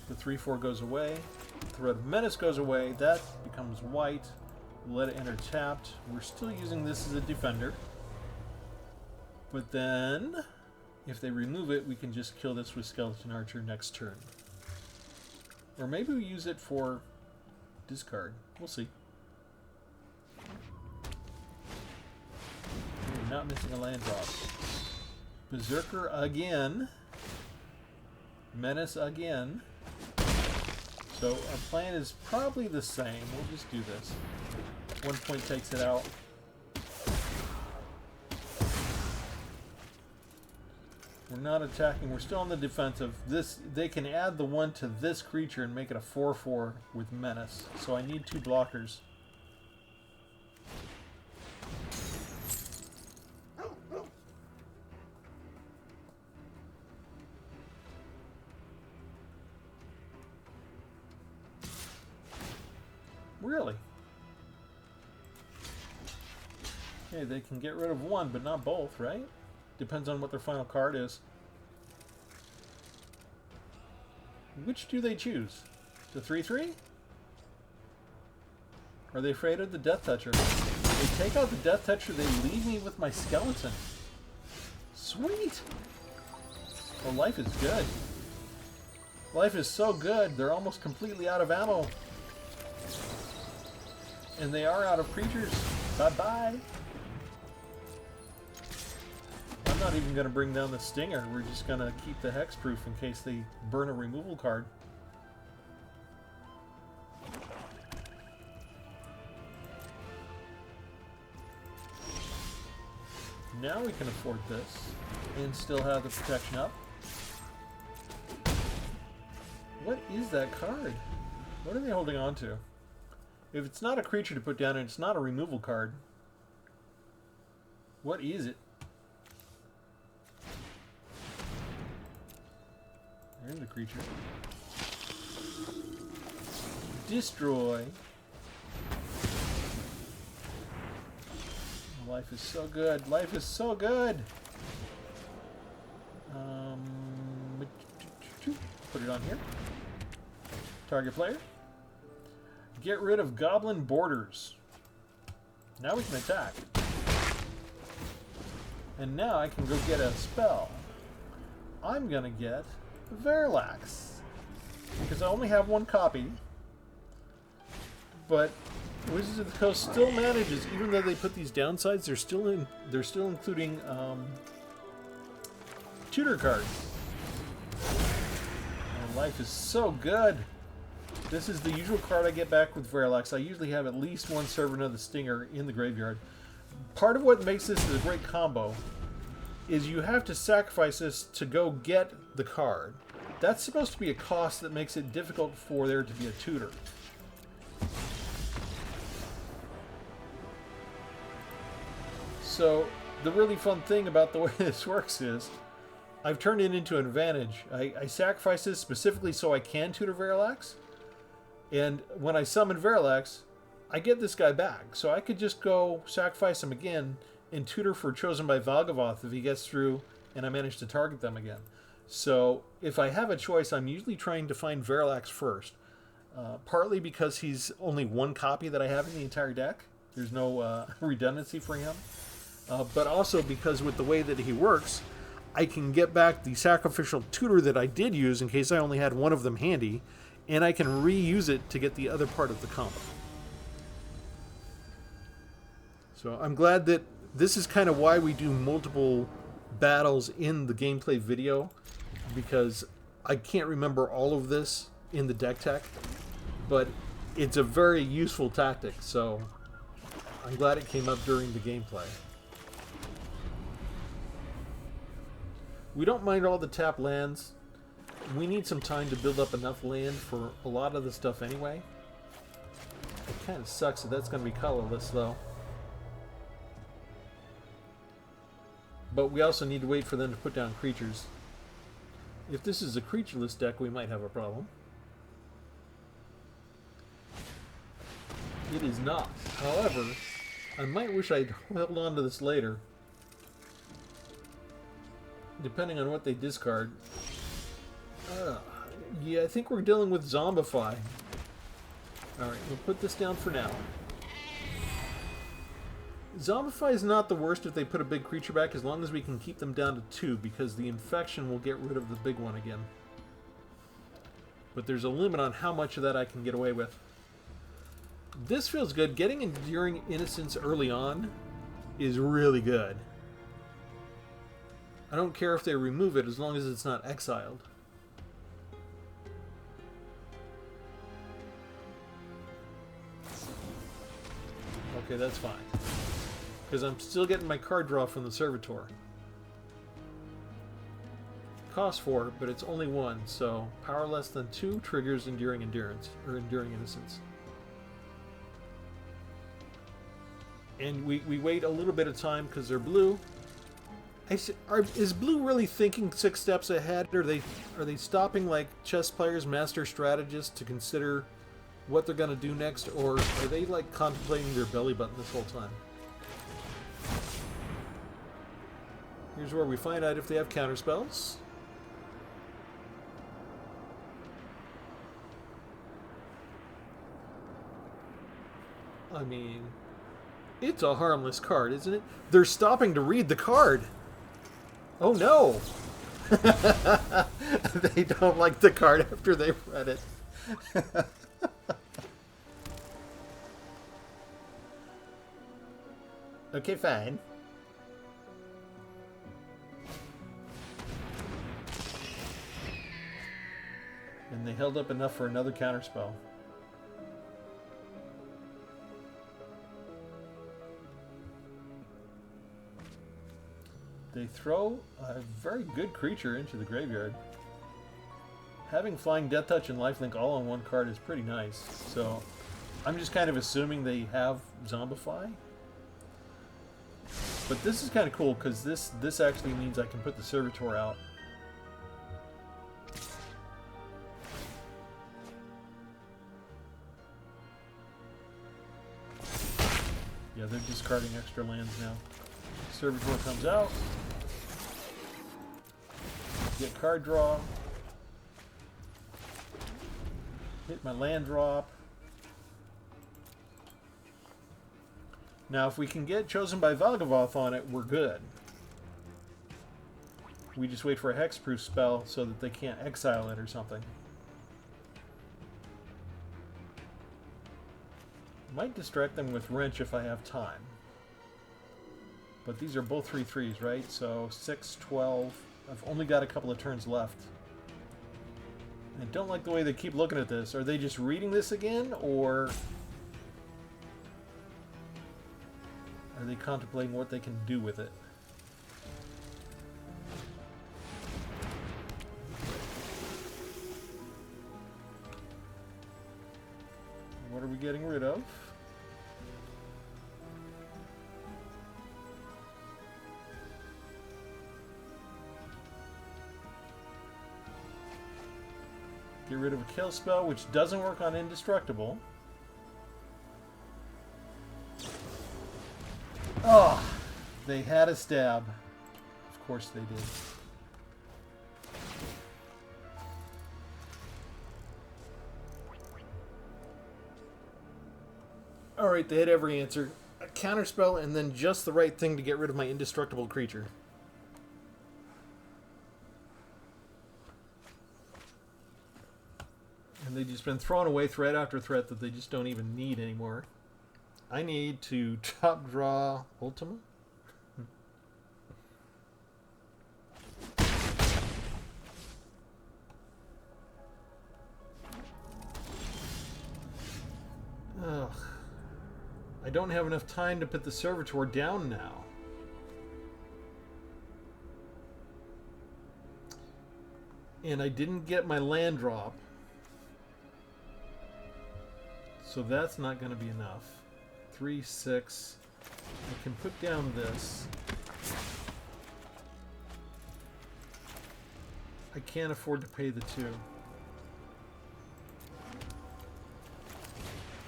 The 3/4 goes away. Threat of Menace goes away. That becomes white. Let it enter tapped. We're still using this as a defender. But then, if they remove it, we can just kill this with Skeleton Archer next turn. Or maybe we use it for discard. We'll see. We're not missing a land drop. Berserker again. Menace again. So our plan is probably the same. We'll just do this. 1 point takes it out. We're not attacking. We're still on the defensive. This, they can add the 1 to this creature and make it a 4/4 with menace. So I need 2 blockers. Really? Okay, they can get rid of 1, but not both, right? Depends on what their final card is. Which do they choose? The 3/3? Are they afraid of the Death Toucher? If they take out the Death Toucher, they leave me with my skeleton. Sweet! Well, life is good. Life is so good, they're almost completely out of ammo. And they are out of creatures. Bye-bye. I'm not even going to bring down the Stinger. We're just going to keep the hexproof in case they burn a removal card. Now we can afford this and still have the protection up. What is that card? What are they holding on to? If it's not a creature to put down and it's not a removal card, what is it? There's the creature. Destroy. Life is so good. Life is so good. Put it on here. Target player. Get rid of Goblin Borders. Now we can attack. And now I can go get a spell. I'm gonna get Verlax. Because I only have one copy. But Wizards of the Coast still manages, even though they put these downsides, they're still including tutor cards. And life is so good. This is the usual card I get back with Verlax. I usually have at least one Servant of the Stinger in the graveyard. Part of what makes this a great combo is you have to sacrifice this to go get the card. That's supposed to be a cost that makes it difficult for there to be a tutor. So the really fun thing about the way this works is I've turned it into an advantage. I sacrifice this specifically so I can tutor Verlax. And when I summon Verlax, I get this guy back. So I could just go sacrifice him again and tutor for Chosen by Valgavoth if he gets through and I manage to target them again. So if I have a choice, I'm usually trying to find Verlax first. Partly because he's only one copy that I have in the entire deck. There's no redundancy for him. But also because with the way that he works, I can get back the sacrificial tutor that I did use in case I only had one of them handy, and I can reuse it to get the other part of the combo. So I'm glad that this is kind of why we do multiple battles in the gameplay video, because I can't remember all of this in the deck tech, but it's a very useful tactic, so I'm glad it came up during the gameplay. We don't mind all the tap lands. We need some time to build up enough land for a lot of the stuff anyway. It kind of sucks that that's going to be colorless though. But we also need to wait for them to put down creatures. If this is a creatureless deck, we might have a problem. It is not. However, I might wish I'd held on to this later. Depending on what they discard. Yeah, I think we're dealing with Zombify. Alright, we'll put this down for now. Zombify is not the worst if they put a big creature back, as long as we can keep them down to 2, because the infection will get rid of the big one again. But there's a limit on how much of that I can get away with. This feels good. Getting Enduring Innocence early on is really good. I don't care if they remove it as long as it's not exiled. Okay, that's fine. Because I'm still getting my card draw from the Servitor. Cost 4, but it's only 1, so power less than 2 triggers Enduring Endurance, or Enduring Innocence. And we wait a little bit of time because they're blue. Is blue really thinking 6 steps ahead? Are they stopping like chess players, master strategists, to consider what they're going to do next, or are they like contemplating their belly button this whole time? Here's where we find out if they have counterspells. I mean, it's a harmless card, isn't it? They're stopping to read the card. Oh no! They don't like the card after they've read it. Okay, fine. And they held up enough for another counterspell. They throw a very good creature into the graveyard. Having Flying Death Touch and Lifelink all on one card is pretty nice. So I'm just kind of assuming they have Zombify. But this is kind of cool because this actually means I can put the Servitor out. Yeah, they're discarding extra lands now. Servitor comes out. Get card draw. Hit my land drop. Now, if we can get Chosen by Valgavoth on it, we're good. We just wait for a hexproof spell so that they can't exile it or something. Might distract them with Wrench if I have time. But these are both 3/3s, right? So 6, 12. I've only got a couple of turns left. I don't like the way they keep looking at this. Are they just reading this again, or are they contemplating what they can do with it? What are we getting rid of? Get rid of a kill spell, which doesn't work on Indestructible. Oh, they had a stab. Of course they did. Alright, they had every answer. A counterspell and then just the right thing to get rid of my indestructible creature. And they've just been throwing away threat after threat that they just don't even need anymore. I need to top draw Ultima. Ugh. I don't have enough time to put the Servitor down now. And I didn't get my land drop. So that's not going to be enough. 3, 6. I can put down this. I can't afford to pay the 2.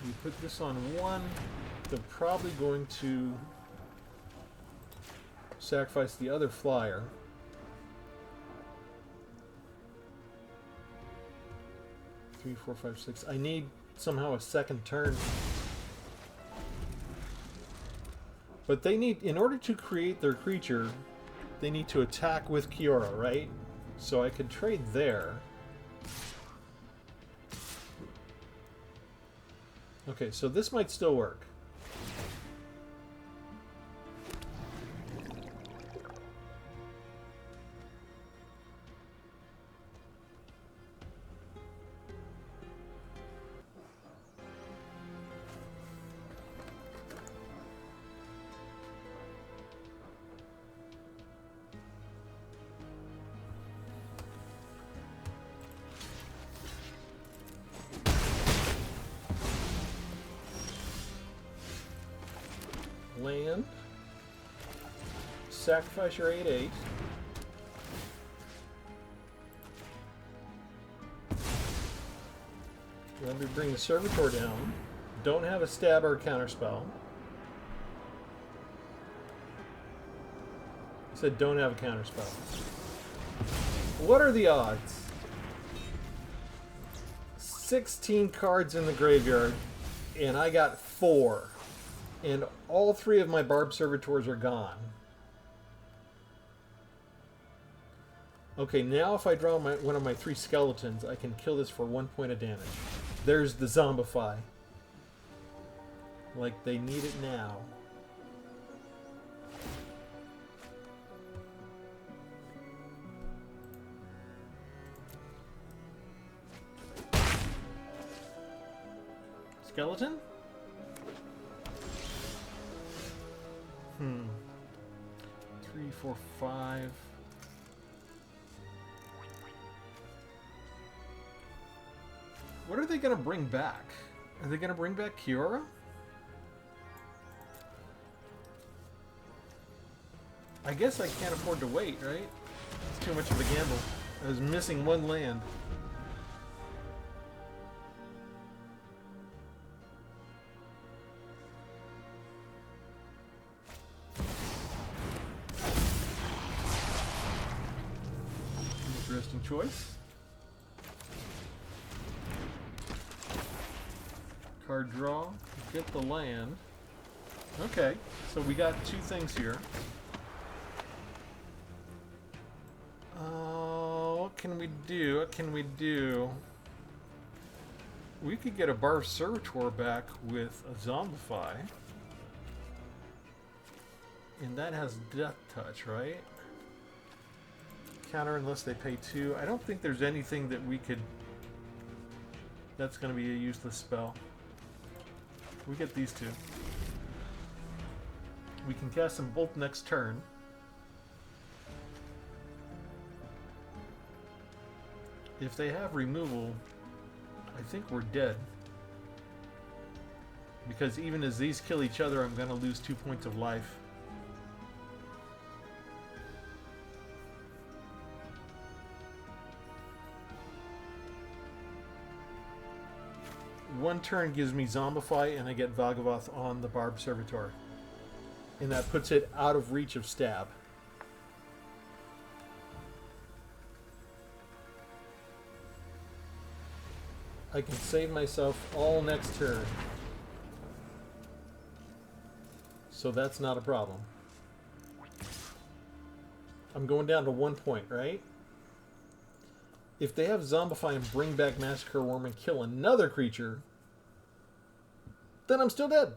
We put this on 1. They're probably going to sacrifice the other flyer. Three, 4, 5, 6. I need somehow a second turn. But they need, in order to create their creature, they need to attack with Kiora, right? So I could trade there. Okay, so this might still work. Land. Sacrifice your 8/8. Let me bring the Servitor down. Don't have a stab or a counterspell. I said don't have a counterspell. What are the odds? 16 cards in the graveyard, and I got 4. And all 3 of my Barbed Servitors are gone. Okay, now if I draw one of my 3 skeletons, I can kill this for 1 point of damage. There's the Zombify. Like, they need it now. Skeleton? 3, 4, 5. What are they going to bring back? Are they going to bring back Kiora? I guess I can't afford to wait, right? It's too much of a gamble. I was missing 1 land. Interesting choice. Card draw, get the land. Okay, so we got 2 things here. What can we do? What can we do? We could get a Barbed Servitor back with a Zombify. And that has Death Touch, right? Counter unless they pay 2. I don't think there's anything that we could... That's going to be a useless spell. We get these 2. We can cast them both next turn. If they have removal, I think we're dead. Because even as these kill each other, I'm going to lose 2 points of life. One turn gives me Zombify, and I get Vagavoth on the Barbed Servitor. And that puts it out of reach of stab. I can save myself all next turn. So that's not a problem. I'm going down to 1 point, right? If they have Zombify and bring back Massacre Worm and kill another creature, then I'm still dead.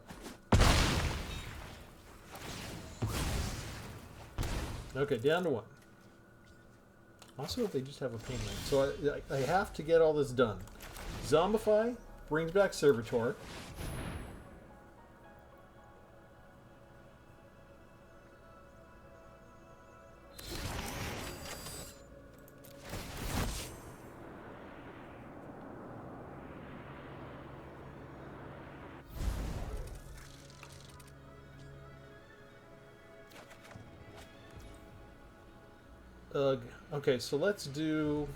Okay, down to 1. Also, if they just have a pain lane. So I have to get all this done. Zombify brings back Servitor. Okay, so let's do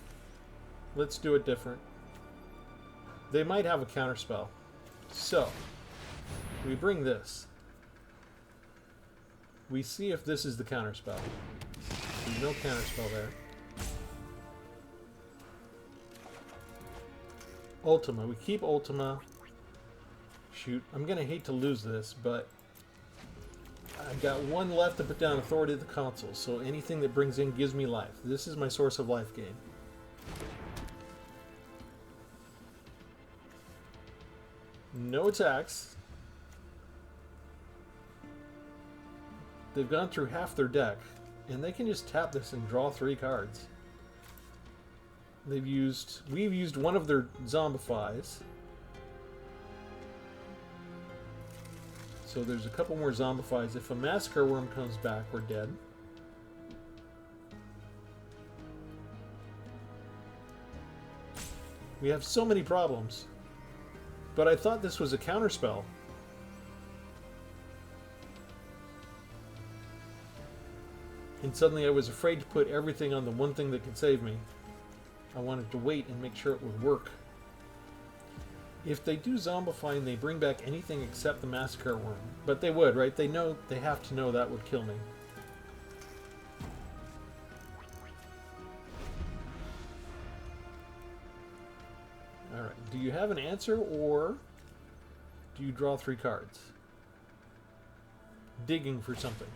it different. They might have a counterspell. So, we bring this. We see if this is the counterspell. There's no counterspell there. Ultima. We keep Ultima. Shoot, I'm gonna hate to lose this, but I've got 1 left to put down Authority of the Consul, so anything that brings in gives me life. This is my source of life gain. No attacks. They've gone through half their deck, and they can just tap this and draw 3 cards. We've used one of their Zombifies. So there's a couple more Zombifies. If a Massacre Worm comes back, we're dead. We have so many problems. But I thought this was a counterspell. And suddenly I was afraid to put everything on the one thing that could save me. I wanted to wait and make sure it would work. If they do Zombify and they bring back anything except the Massacre Worm, but they would, right? They have to know that would kill me. Alright, do you have an answer, or do you draw 3 cards? digging for something.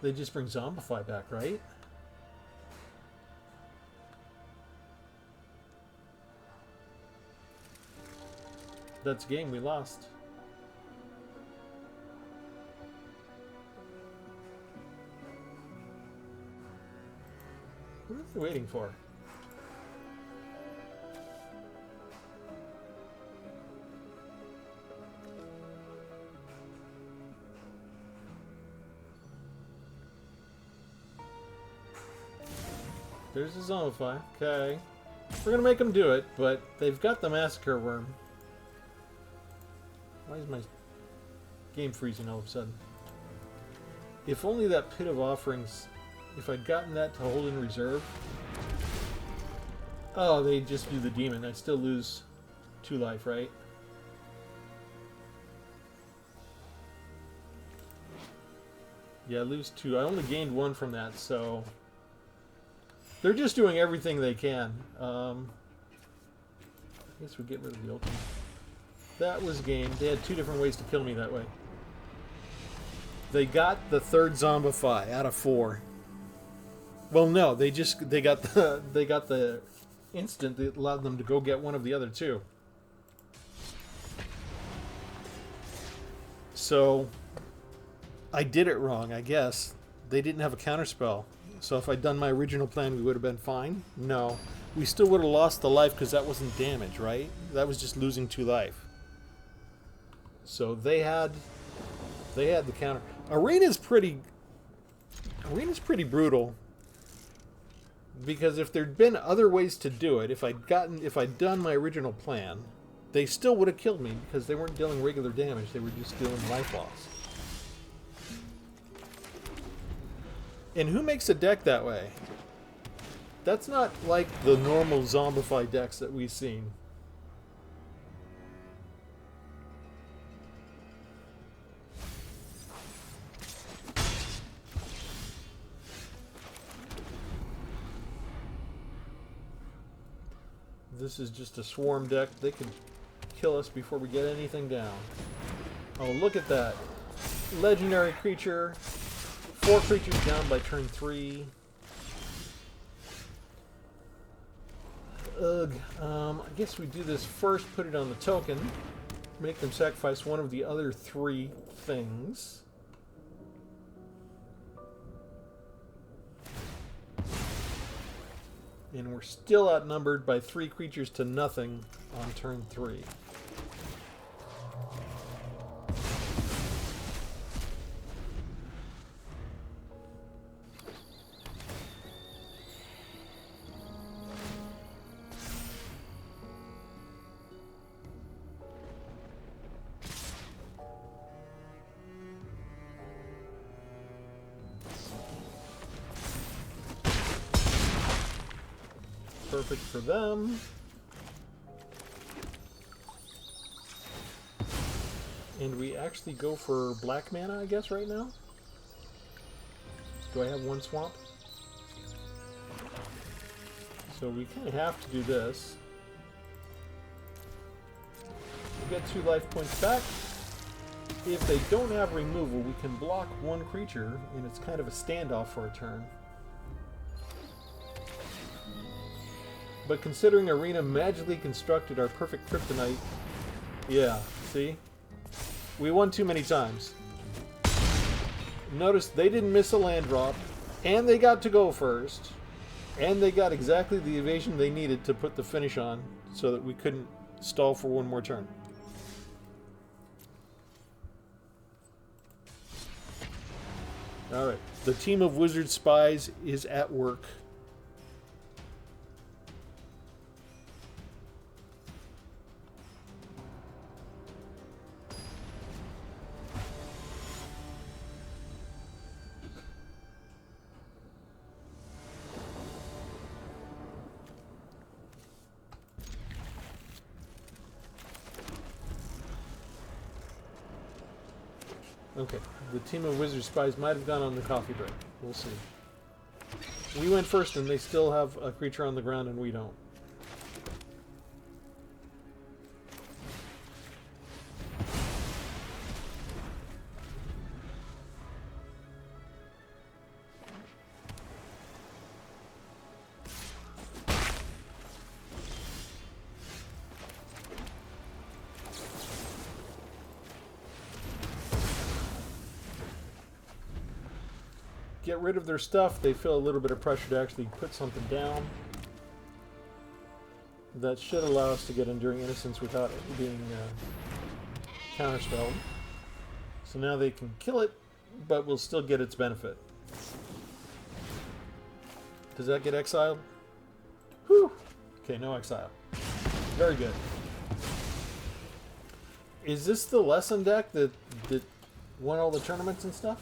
They just bring Zombify back, right? That's a game we lost. What are they waiting for? There's the Zombify. Okay. We're gonna make them do it, but they've got the Massacre Worm. Why is my game freezing all of a sudden? If only that Pit of Offerings, if I'd gotten that to hold in reserve. Oh, they just do the demon. I'd still lose 2 life, right? Yeah, I lose 2. I only gained 1 from that, so... They're just doing everything they can. I guess we get rid of the ultimate. That was game. They had 2 different ways to kill me that way. They got the 3rd Zombify out of 4. Well, no, they got the instant that allowed them to go get one of the other 2. So I did it wrong, I guess. They didn't have a counterspell. So if I'd done my original plan, we would have been fine? No. We still would have lost the life because that wasn't damage, right? That was just losing 2 life. So they had the counter. Arena's pretty brutal. Because if there'd been other ways to do it, if I'd done my original plan, they still would have killed me because they weren't dealing regular damage, they were just dealing life loss. And who makes a deck that way? That's not like the normal Zombify decks that we've seen. This is just a swarm deck. They could kill us before we get anything down. Oh, look at that. Legendary creature. 4 creatures down by turn 3. Ugh. I guess we do this first, put it on the token. Make them sacrifice one of the other 3 things. And we're still outnumbered by 3 creatures to nothing on turn 3. Perfect for them. And we actually go for black mana, I guess, right now? Do I have 1 swamp? So we kind of have to do this. We get 2 life points back. If they don't have removal, we can block 1 creature, and it's kind of a standoff for a turn. But considering Arena magically constructed our perfect kryptonite, yeah, see? We won too many times. Notice they didn't miss a land drop, and they got to go first, and they got exactly the evasion they needed to put the finish on so that we couldn't stall for 1 more turn. Alright, the team of wizard spies is at work. Okay, the team of wizard spies might have gone on the coffee break. We'll see. We went first and they still have a creature on the ground and we don't. get rid of their stuff, they feel a little bit of pressure to actually put something down. That should allow us to get Enduring Innocence without it being counterspelled. So now they can kill it, but we'll still get its benefit. Does that get exiled? Whew! Okay, no exile. Very good. Is this the lesson deck that won all the tournaments and stuff?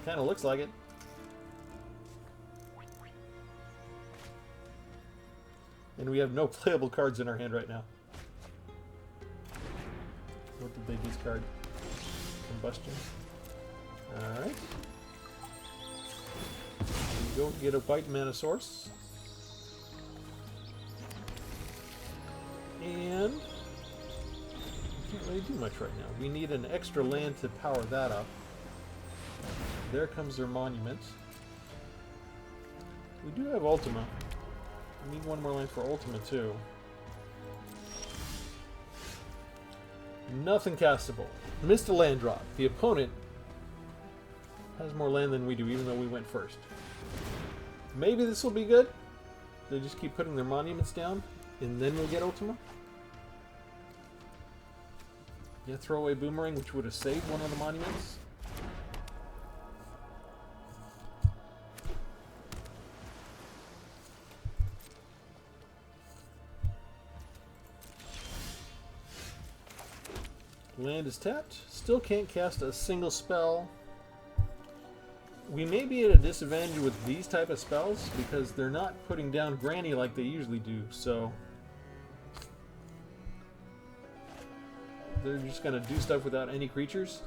Kind of looks like it. And we have no playable cards in our hand right now. What did they discard? Combustion. Alright. Go get a white mana source. And we can't really do much right now. We need an extra land to power that up. There comes their monument. We do have Ultima. We need one more land for Ultima too. Nothing castable. Missed a land drop. The opponent has more land than we do, even though we went first. Maybe this will be good. They just keep putting their monuments down, and then we'll get Ultima. Yeah, throw away Boomerang, which would have saved one of the monuments. Land is tapped. Still can't cast a single spell. We may be at a disadvantage with these type of spells because they're not putting down Granny like they usually do, so they're just going to do stuff without any creatures.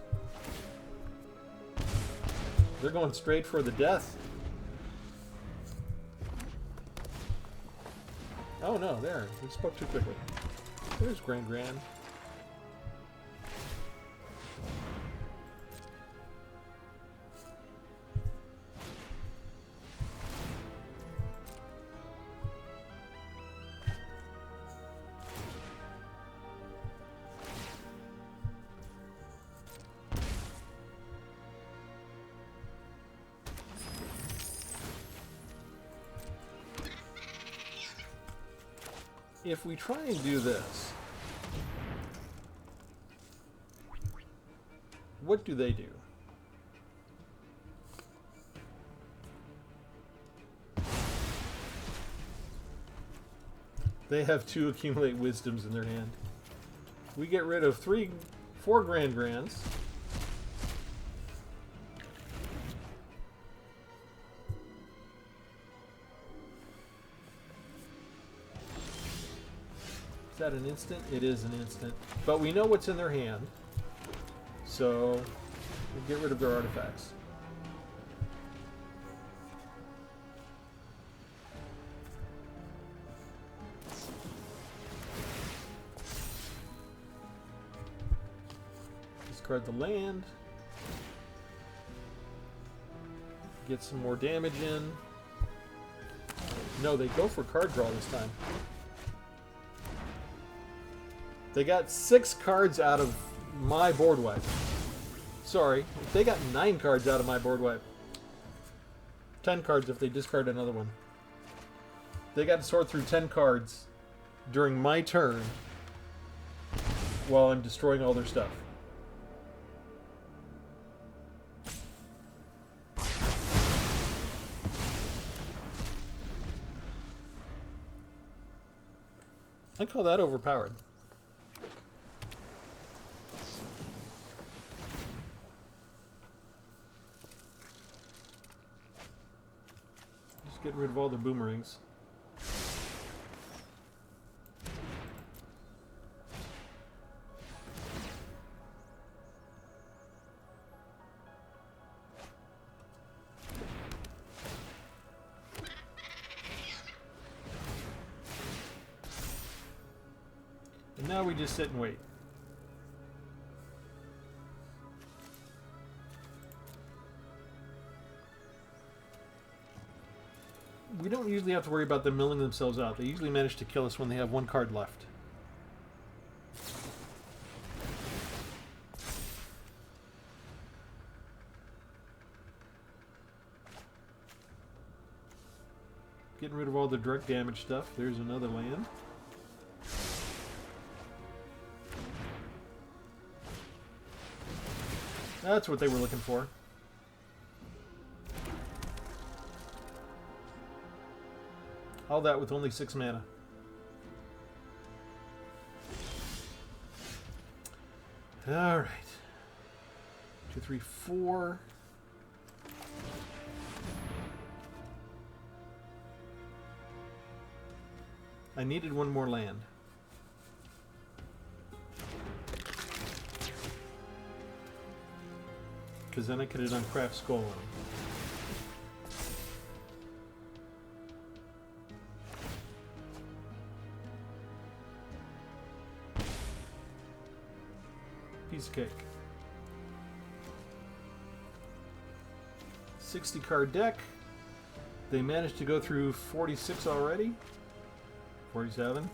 They're going straight for the death. Oh no, there. We spoke too quickly. There's Gran. If we try and do this, what do they do? They have 2 accumulate wisdoms in their hand. We get rid of 4 Grands. Is that an instant? It is an instant. But we know what's in their hand. So we'll get rid of their artifacts. Discard the land. Get some more damage in. No, they go for card draw this time. They got 6 cards out of my board wipe. Sorry, they got 9 cards out of my board wipe. 10 cards if they discard another one. They got to sort through 10 cards during my turn while I'm destroying all their stuff. I call that overpowered. Get rid of all the boomerangs. And now we just sit and wait. We don't usually have to worry about them milling themselves out. They usually manage to kill us when they have 1 card left. Getting rid of all the direct damage stuff. There's another land. That's what they were looking for. All that with only 6 mana. Alright. 2, 3, 4. I needed one more land. Because then I could have done Craft Skull on him. Piece of cake. 60 card deck. They managed to go through 46 already. 47.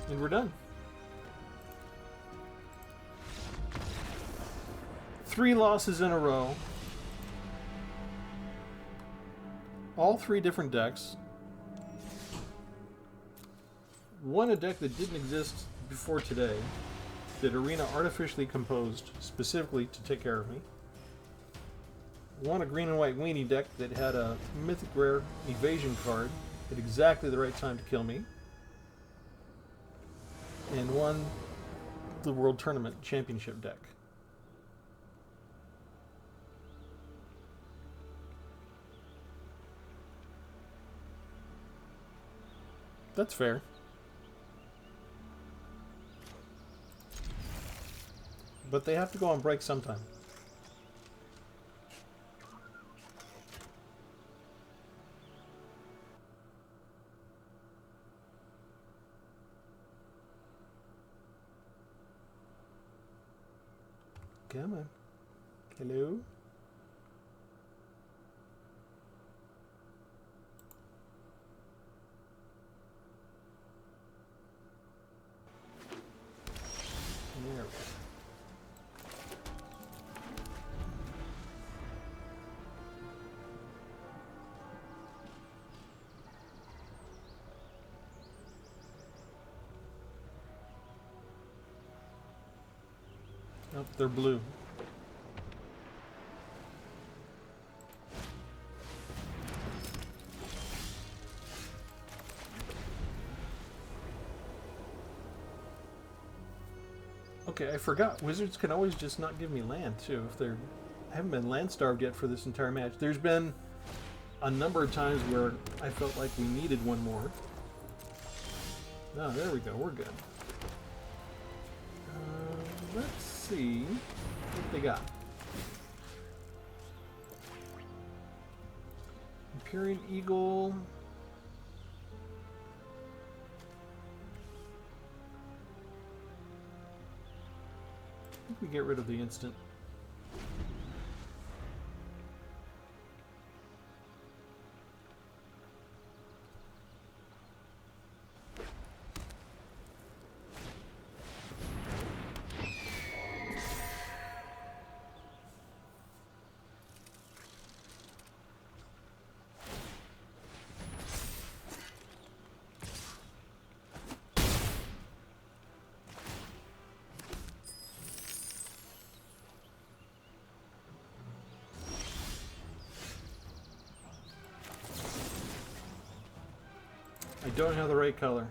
And we're done. 3 losses in a row. All 3 different decks. One a deck that didn't exist before today, that Arena artificially composed specifically to take care of me. One a green and white weenie deck that had a mythic rare evasion card at exactly the right time to kill me. And one the World Tournament Championship deck. That's fair. But they have to go on break sometime. Come on. Hello? There we go. Oh, they're blue. Okay, I forgot. Wizards can always just not give me land, too, if they're... I haven't been land starved yet for this entire match. There's been a number of times where I felt like we needed one more. Oh, there we go. We're good. Let's see what they got. Empyrean Eagle. I think we get rid of the instant. I don't have the right color.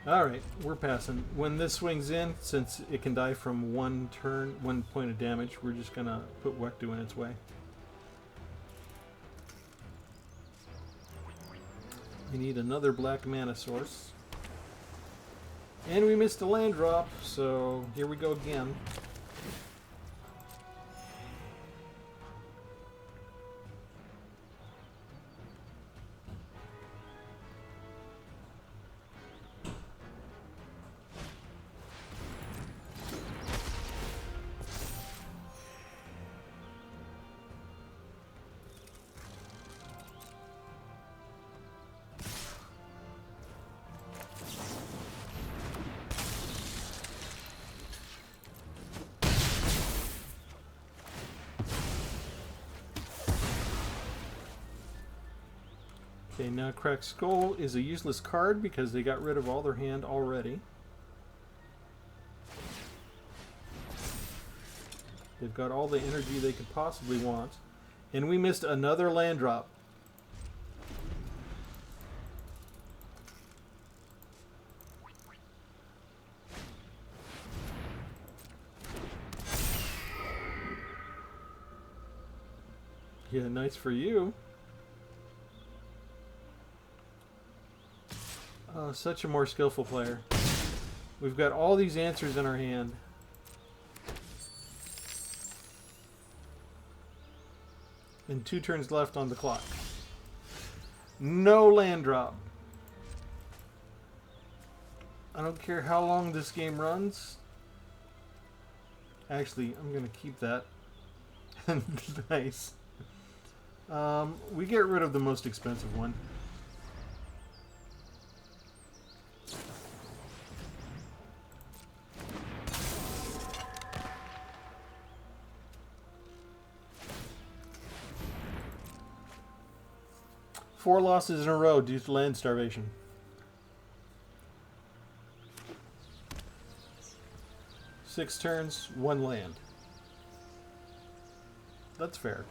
Alright, we're passing. When this swings in, since it can die from one turn, 1 point of damage, we're just gonna put Wektu in its way. We need another black mana source. And we missed a land drop, so here we go again. Okay, now Cracked Skull is a useless card because they got rid of all their hand already. They've got all the energy they could possibly want. And we missed another land drop. Yeah, nice for you. Such a more skillful player. We've got all these answers in our hand. And 2 turns left on the clock. No land drop. I don't care how long this game runs. Actually, I'm going to keep that. Nice. We get rid of the most expensive one. Four losses in a row due to land starvation. Six turns, 1 land. That's fair.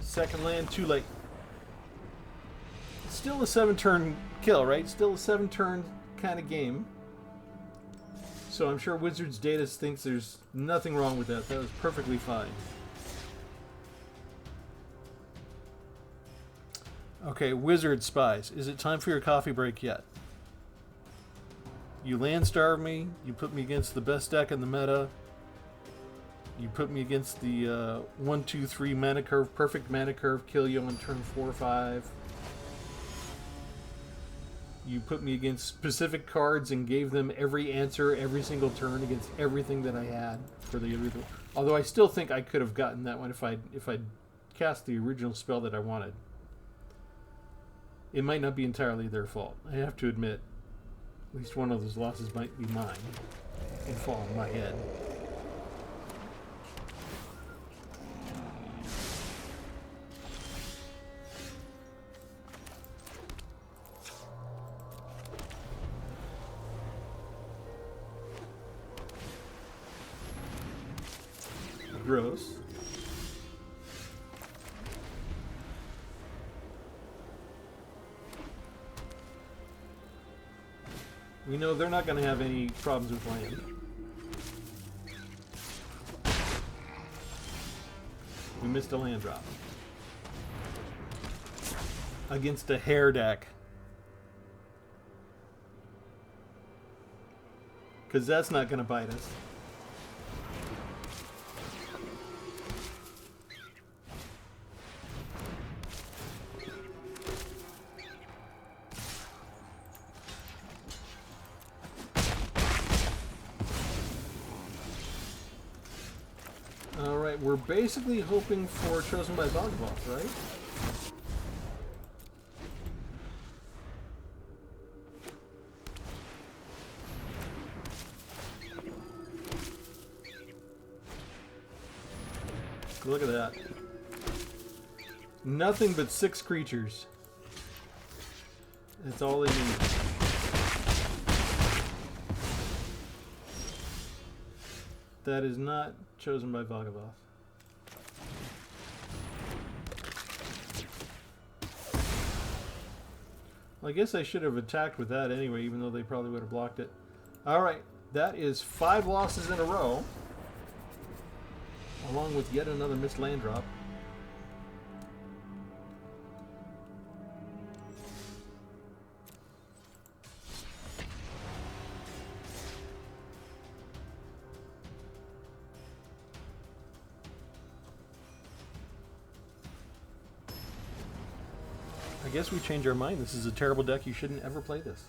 Second land, too late. Still a 7-turn kill, right? Still a 7-turn kind of game. So I'm sure Wizards Data thinks there's nothing wrong with that. That was perfectly fine. Okay, Wizard Spies. Is it time for your coffee break yet? You land starve me. You put me against the best deck in the meta. You put me against the 1, 2, 3 mana curve, perfect mana curve, kill you on turn 4 or 5. You put me against specific cards and gave them every answer every single turn against everything that I had for the original. Although I still think I could have gotten that one if I'd cast the original spell that I wanted. It might not be entirely their fault. I have to admit, at least one of those losses might be mine and fall on my head. Gross. We know they're not going to have any problems with land. We missed a land drop. Against a hair deck. Because that's not going to bite us. Alright, we're basically hoping for Chosen by Vagabond, right? Look at that. Nothing but 6 creatures. That's all they need. That is not Chosen by Vagabond. Well, I guess I should have attacked with that anyway, even though they probably would have blocked it. Alright, that is 5 losses in a row. Along with yet another missed land drop. I guess we change our mind. This is a terrible deck. You shouldn't ever play this.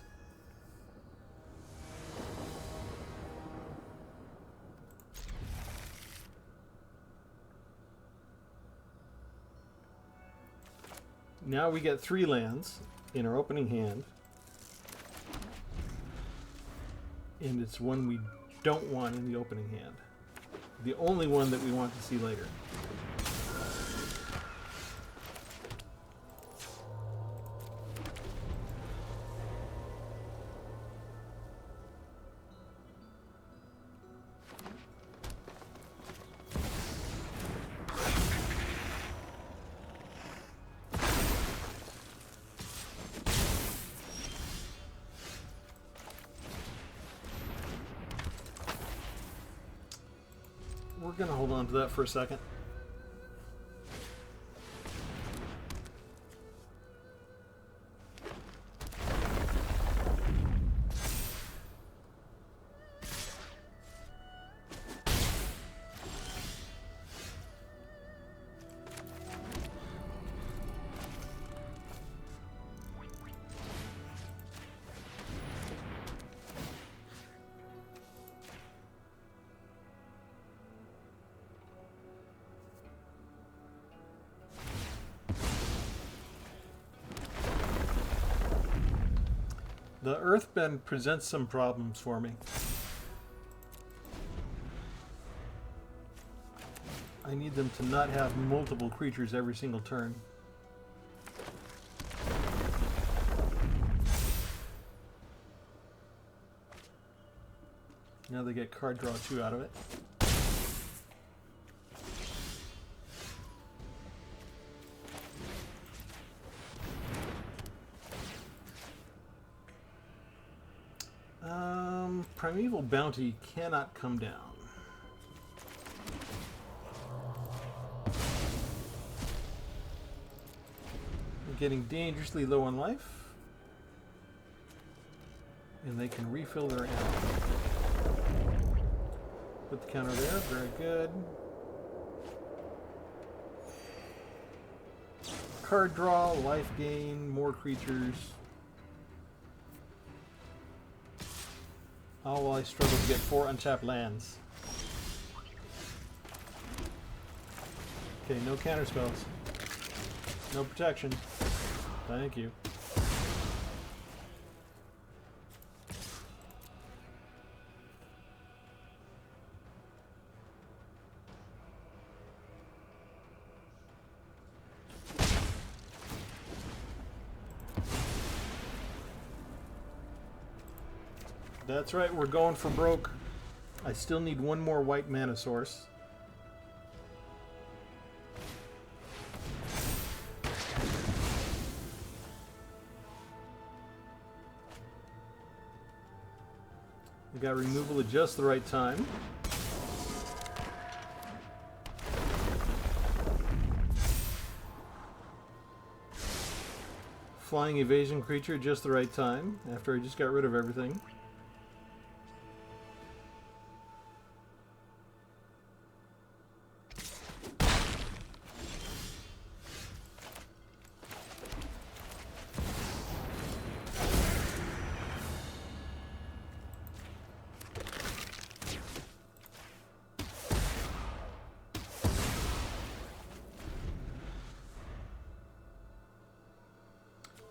Now we get 3 lands in our opening hand. And it's one we don't want in the opening hand. The only one that we want to see later. We're going to hold on to that for a second. The Earthbend presents some problems for me. I need them to not have multiple creatures every single turn. Now they get card draw 2 out of it. Primeval Bounty cannot come down. We're getting dangerously low on life. And they can refill their ammo. Put the counter there, very good. Card draw, life gain, more creatures. Oh, well, I struggle to get 4 untapped lands. Okay, no counter spells. No protection. Thank you. That's right, we're going for broke. I still need 1 more white mana source. We got removal at just the right time. Flying evasion creature at just the right time, after I just got rid of everything.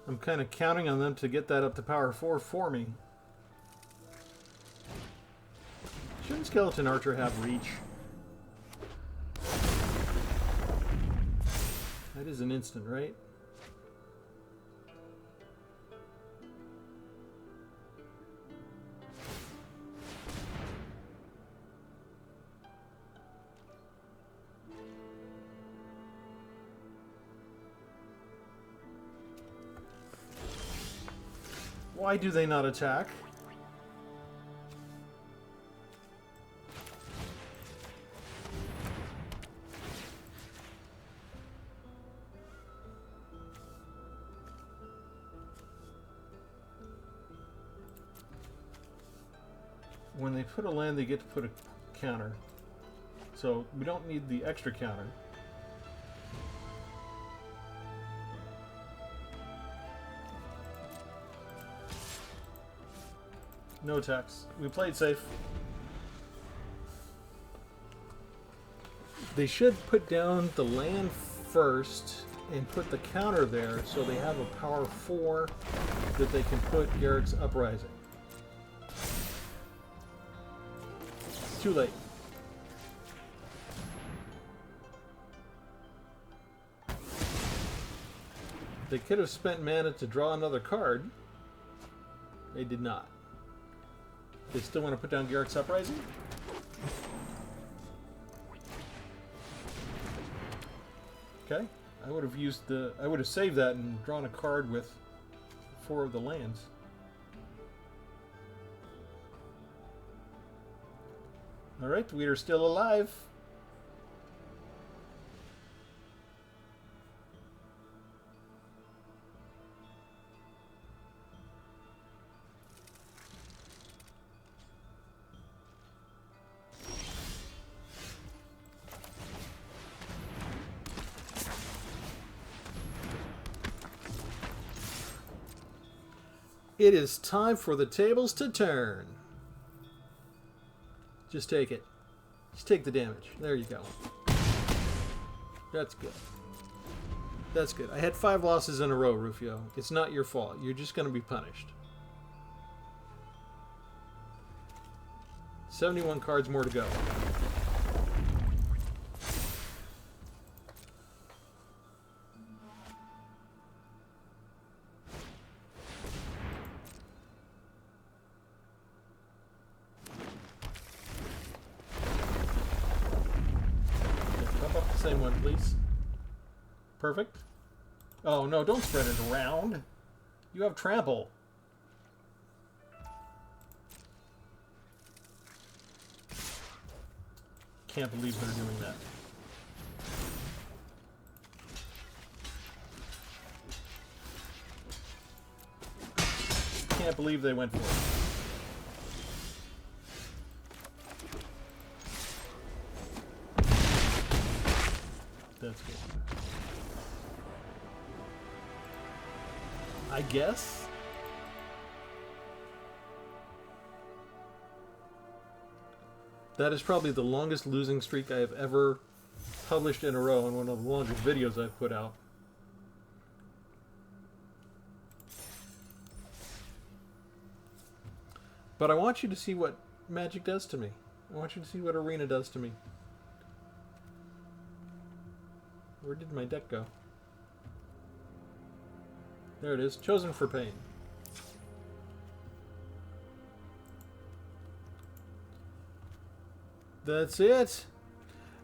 I'm kind of counting on them to get that up to power 4 for me. Shouldn't Skeleton Archer have reach? That is an instant, right? Why do they not attack? When they put a land, they get to put a counter. So we don't need the extra counter. No attacks. We played safe. They should put down the land first and put the counter there so they have a power 4 that they can put Garrick's Uprising. Too late. They could have spent mana to draw another card. They did not. They still want to put down Garrick's Uprising? Okay. I would have saved that and drawn a card with 4 of the lands. Alright, we are still alive. It is time for the tables to turn. Just take it. Just take the damage. There you go. That's good. That's good. I had 5 losses in a row, Rufio. It's not your fault. You're just going to be punished. 71 cards more to go. Same one, please. Perfect. Oh, no, don't spread it around. You have trample. Can't believe they're doing that. Can't believe they went for it. That's good. I guess. That is probably the longest losing streak I have ever published in a row, and one of the longest videos I've put out. But I want you to see what Magic does to me. I want you to see what Arena does to me. Where did my deck go? There it is. Chosen for Pain. That's it.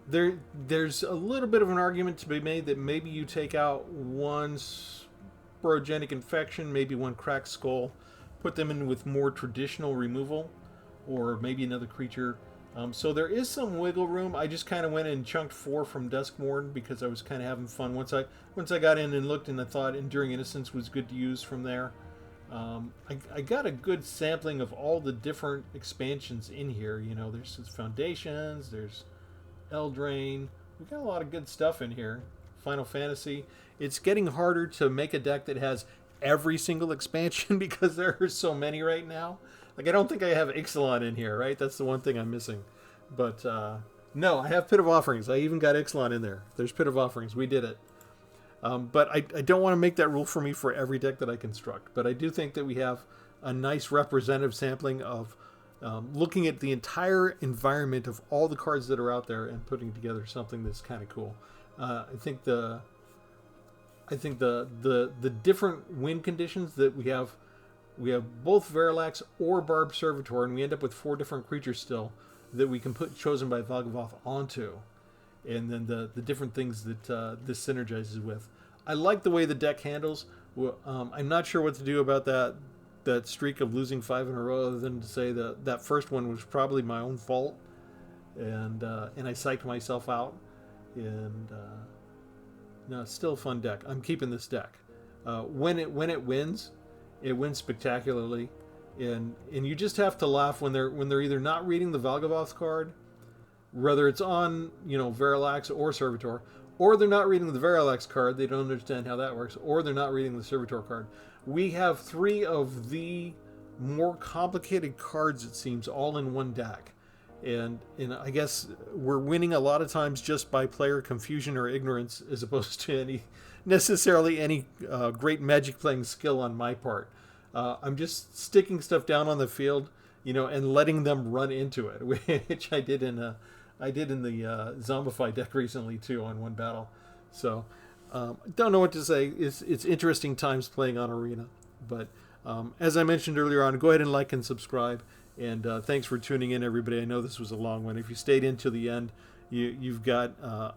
There's a little bit of an argument to be made that maybe you take out one Sporogenic Infection, maybe one Cracked Skull, put them in with more traditional removal, or maybe another creature. So there is some wiggle room. I just kind of went and chunked 4 from Duskmourn because I was kind of having fun. Once I got in and looked, and I thought Enduring Innocence was good to use from there. I got a good sampling of all the different expansions in here. You know, there's Foundations, there's Eldraine. We got a lot of good stuff in here. Final Fantasy. It's getting harder to make a deck that has every single expansion because there are so many right now. Like, I don't think I have Ixalan in here, right? That's the one thing I'm missing. But, no, I have Pit of Offerings. I even got Ixalan in there. There's Pit of Offerings. We did it. But I don't want to make that rule for me for every deck that I construct. But I do think that we have a nice representative sampling of looking at the entire environment of all the cards that are out there and putting together something that's kind of cool. I think the different win conditions that we have both Verilax or Barbed Servitor, and we end up with 4 different creatures still that we can put Chosen by Valgavoth onto. And then the different things that this synergizes with. I like the way the deck handles. I'm not sure what to do about that streak of losing 5 in a row, other than to say that first one was probably my own fault, and I psyched myself out. And no, it's still a fun deck. I'm keeping this deck. When it wins, it wins spectacularly, and you just have to laugh when they're either not reading the Valgavoth card, whether it's on, Verilax or Servitor, or they're not reading the Verilax card, they don't understand how that works, or they're not reading the Servitor card. We have 3 of the more complicated cards, it seems, all in one deck. And I guess we're winning a lot of times just by player confusion or ignorance, as opposed to any necessarily any great Magic playing skill on my part. I'm just sticking stuff down on the field, and letting them run into it, which I did in the Zombify deck recently too on one battle. So don't know what to say. It's interesting times playing on Arena, but as I mentioned earlier on, go ahead and like and subscribe. And thanks for tuning in, everybody. I know this was a long one. If you stayed in till the end, you've got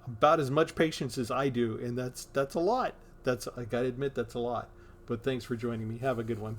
about as much patience as I do, and that's a lot. I gotta admit, that's a lot. But thanks for joining me. Have a good one.